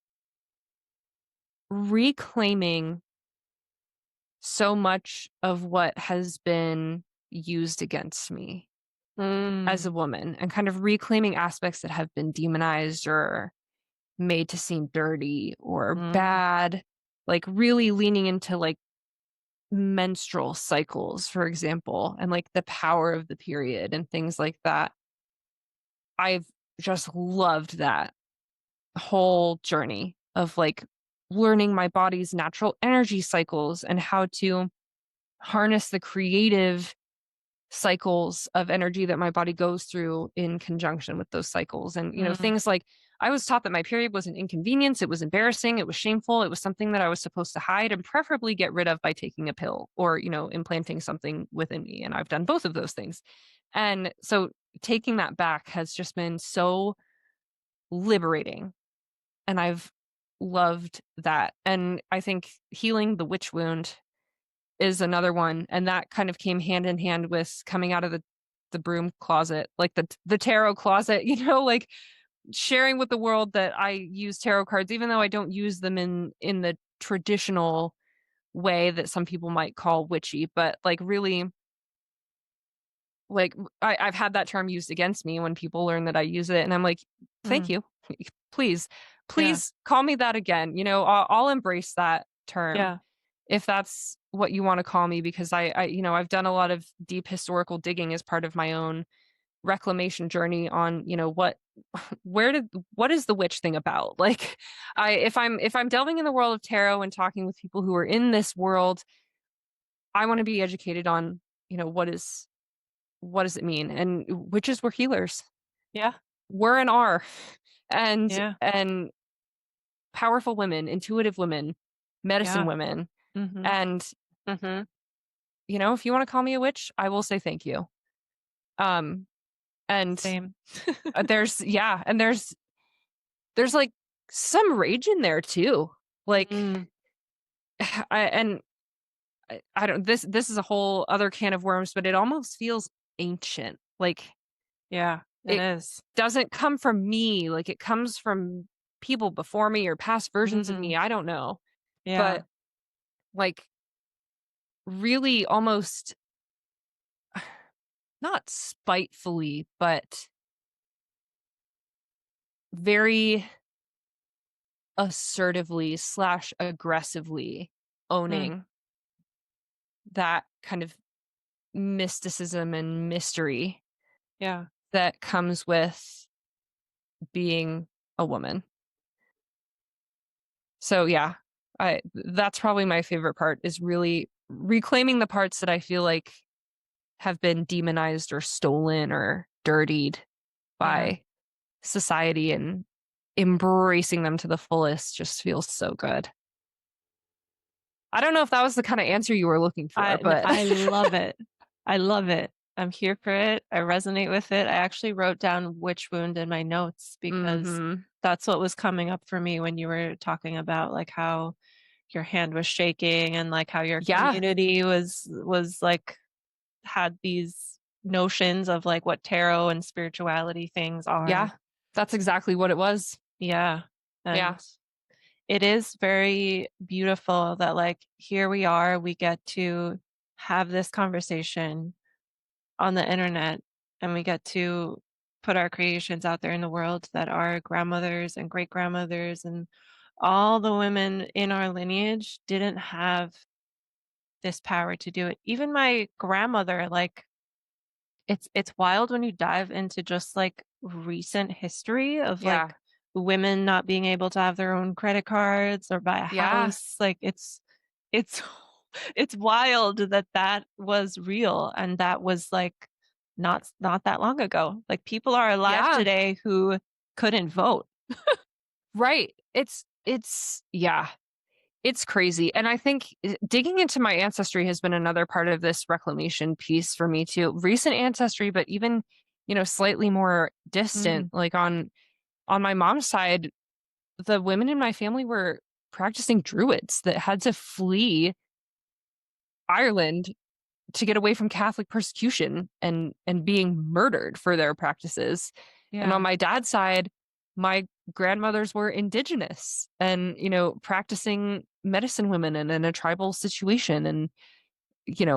reclaiming so much of what has been used against me as Mm, a woman and kind of reclaiming aspects that have been demonized or made to seem dirty or mm, bad, like really leaning into like menstrual cycles, for example, and like the power of the period and things like that. I've just loved that whole journey of like learning my body's natural energy cycles and how to harness the creative cycles of energy that my body goes through in conjunction with those cycles. And, mm, things like I was taught that my period was an inconvenience, it was embarrassing, it was shameful, it was something that I was supposed to hide and preferably get rid of by taking a pill or, implanting something within me. And I've done both of those things. And so taking that back has just been so liberating. And I've loved that. And I think healing the witch wound is another one, and that kind of came hand in hand with coming out of the broom closet, like the tarot closet, like sharing with the world that I use tarot cards, even though I don't use them in the traditional way that some people might call witchy, but like really like I've had that term used against me when people learn that I use it, and I'm like, thank mm. you, please, Yeah, please call me that again. I'll embrace that term yeah, if that's what you want to call me, because I've done a lot of deep historical digging as part of my own reclamation journey on, what is the witch thing about? Like, if I'm delving in the world of tarot and talking with people who are in this world, I want to be educated on, what does it mean? And witches were healers. yeah, Were and are. yeah, And powerful women, intuitive women, medicine yeah. women. Mhm, And, mhm. if you want to call me a witch, I will say thank you. Um, and Same. there's like some rage in there too. Like, Mm, I don't, this is a whole other can of worms, but it almost feels ancient. Like yeah, it it is. doesn't come from me, like it comes from people before me or past versions of Mm, me. I don't know. yeah, But like really almost not spitefully, but very assertively slash aggressively mm, owning that kind of mysticism and mystery yeah. that comes with being a woman. So yeah, that's probably my favorite part, is really reclaiming the parts that I feel like have been demonized or stolen or dirtied Yeah. by society, and embracing them to the fullest just feels so good. I don't know if that was the kind of answer you were looking for, but I love it. I love it. I'm here for it. I resonate with it. I actually wrote down witch wound in my notes because mhm. that's what was coming up for me when you were talking about like how your hand was shaking and like how your Yeah, community was like had these notions of like what tarot and spirituality things are. yeah. That's exactly what it was. Yeah. Yeah, And it is very beautiful that like here we are, we get to have this conversation on the internet and we get to put our creations out there in the world that our grandmothers and great grandmothers and all the women in our lineage didn't have this power to do it. Even my grandmother, like it's wild when you dive into just, like, recent history of, yeah, like, women not being able to have their own credit cards or buy a yeah, house, like, it's it's wild that that was real and that was, like, not that long ago. Like, people are alive yeah. today who couldn't vote. Right. It's yeah. It's crazy. And I think digging into my ancestry has been another part of this reclamation piece for me too. Recent ancestry, but even, slightly more distant, Mhm. like on my mom's side, the women in my family were practicing druids that had to flee Ireland to get away from Catholic persecution and being murdered for their practices. And on Yeah. my dad's side, my grandmothers were indigenous and, practicing medicine women and in a tribal situation. And,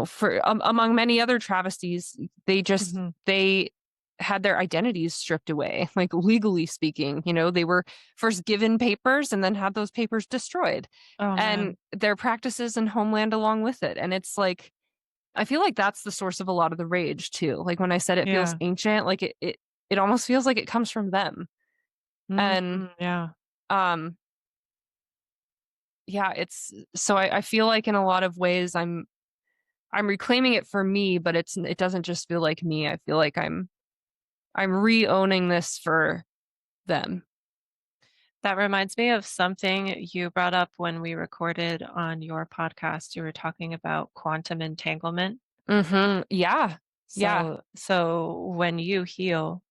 for among many other travesties, Mhm. they had their identities stripped away, like legally speaking. They were first given papers and then had those papers destroyed Oh, and man. their practices and homeland along with it. And it's like, I feel like that's the source of a lot of the rage too. Like when I said it feels Yeah. ancient, like it almost feels like it comes from them. And Mhm. Yeah. um yeah, it's so I feel like in a lot of ways I'm reclaiming it for me, but it doesn't just feel like me. I feel like I'm re-owning this for them. That reminds me of something you brought up when we recorded on your podcast. You were talking about quantum entanglement. Yeah. Yeah. So when you heal,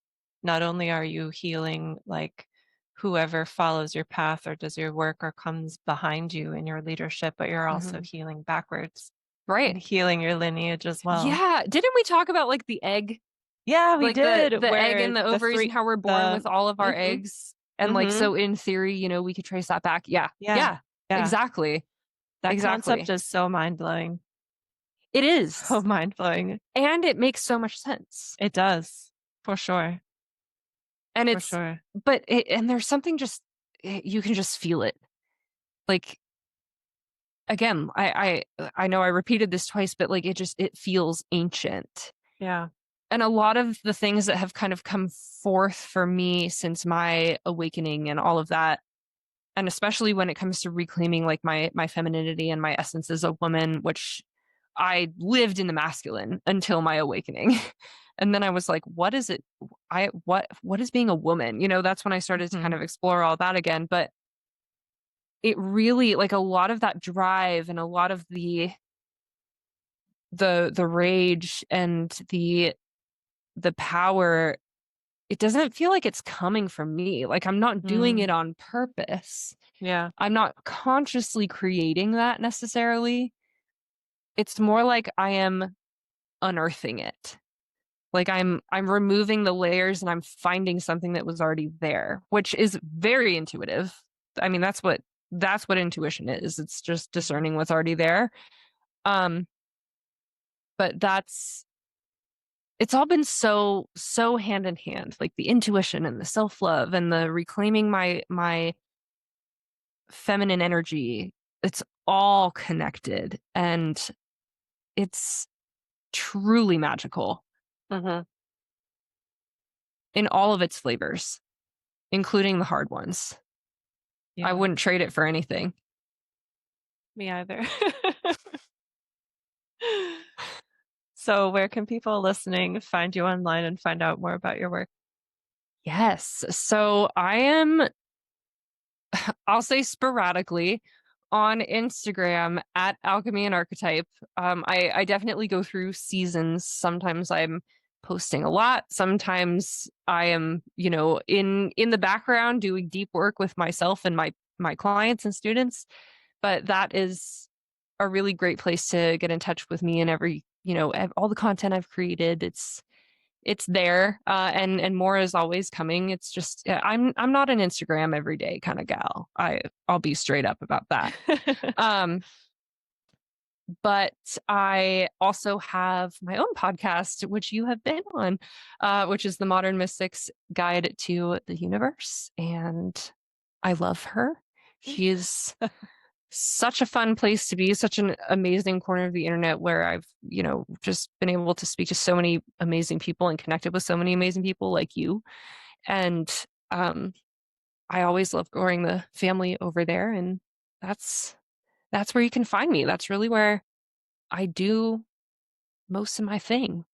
not only are you healing like whoever follows your path or does your work or comes behind you in your leadership, but you're also hmm healing backwards and Right. healing your lineage as well. Yeah. Didn't we talk about like the egg? Yeah, we Like the did, the egg where and the the ovaries and 3 how we're born the with all of our mhm, eggs. And like mhm, so in theory, we could trace that back. Yeah. yeah, Yeah. yeah. Exactly. That concept Exactly. is so mind-blowing, It so is. mind-blowing. And it makes so much sense. It does, for sure, And for it's sure. but it, and there's something just you can just feel it. Like again, I know I repeated this twice, but like it feels ancient. Yeah. And a lot of the things that have kind of come forth for me since my awakening and all of that, and especially when it comes to reclaiming like my femininity and my essence as a woman, which I lived in the masculine until my awakening. And then I was like, what is it? What is being a woman? That's when I started to kind Mhm, of explore all that again. But it really like a lot of that drive and a lot of the rage and the power, it doesn't feel like it's coming from me. Like I'm not doing mm, it on purpose. yeah, I'm not consciously creating that necessarily. It's more like I am unearthing it. Like I'm removing the layers and I'm finding something that was already there, which is very intuitive. I mean, that's what intuition is. It's just mhm, discerning what's already there. Um, but it's all been so hand in hand, like the intuition and the self-love and the reclaiming my feminine energy. It's all connected and it's truly magical mhm, in all of its flavors, including the hard ones. I yeah, wouldn't trade it for anything. me either. So where can people listening find you online and find out more about your work? Yes. So I'll say sporadically on Instagram at Alchemy and Archetype. I definitely go through seasons. Sometimes I'm posting a lot. Sometimes I am, in the background doing deep work with myself and my clients and students. But that is a really great place to get in touch with me and all the content I've created. It's there, and more is always coming. It's just I'm not an Instagram every day kind of gal. I'll be straight up about that. Um, but I also have my own podcast, which you have been on, which is the Modern Mystics Guide to the Universe, and I love her. She's such a fun place to be, such an amazing corner of the internet where I've, just been able to speak to so many amazing people and connected with so many amazing people like you. And um, I always love growing the family over there. And that's that's where you can find me. That's really where I do most of my thing.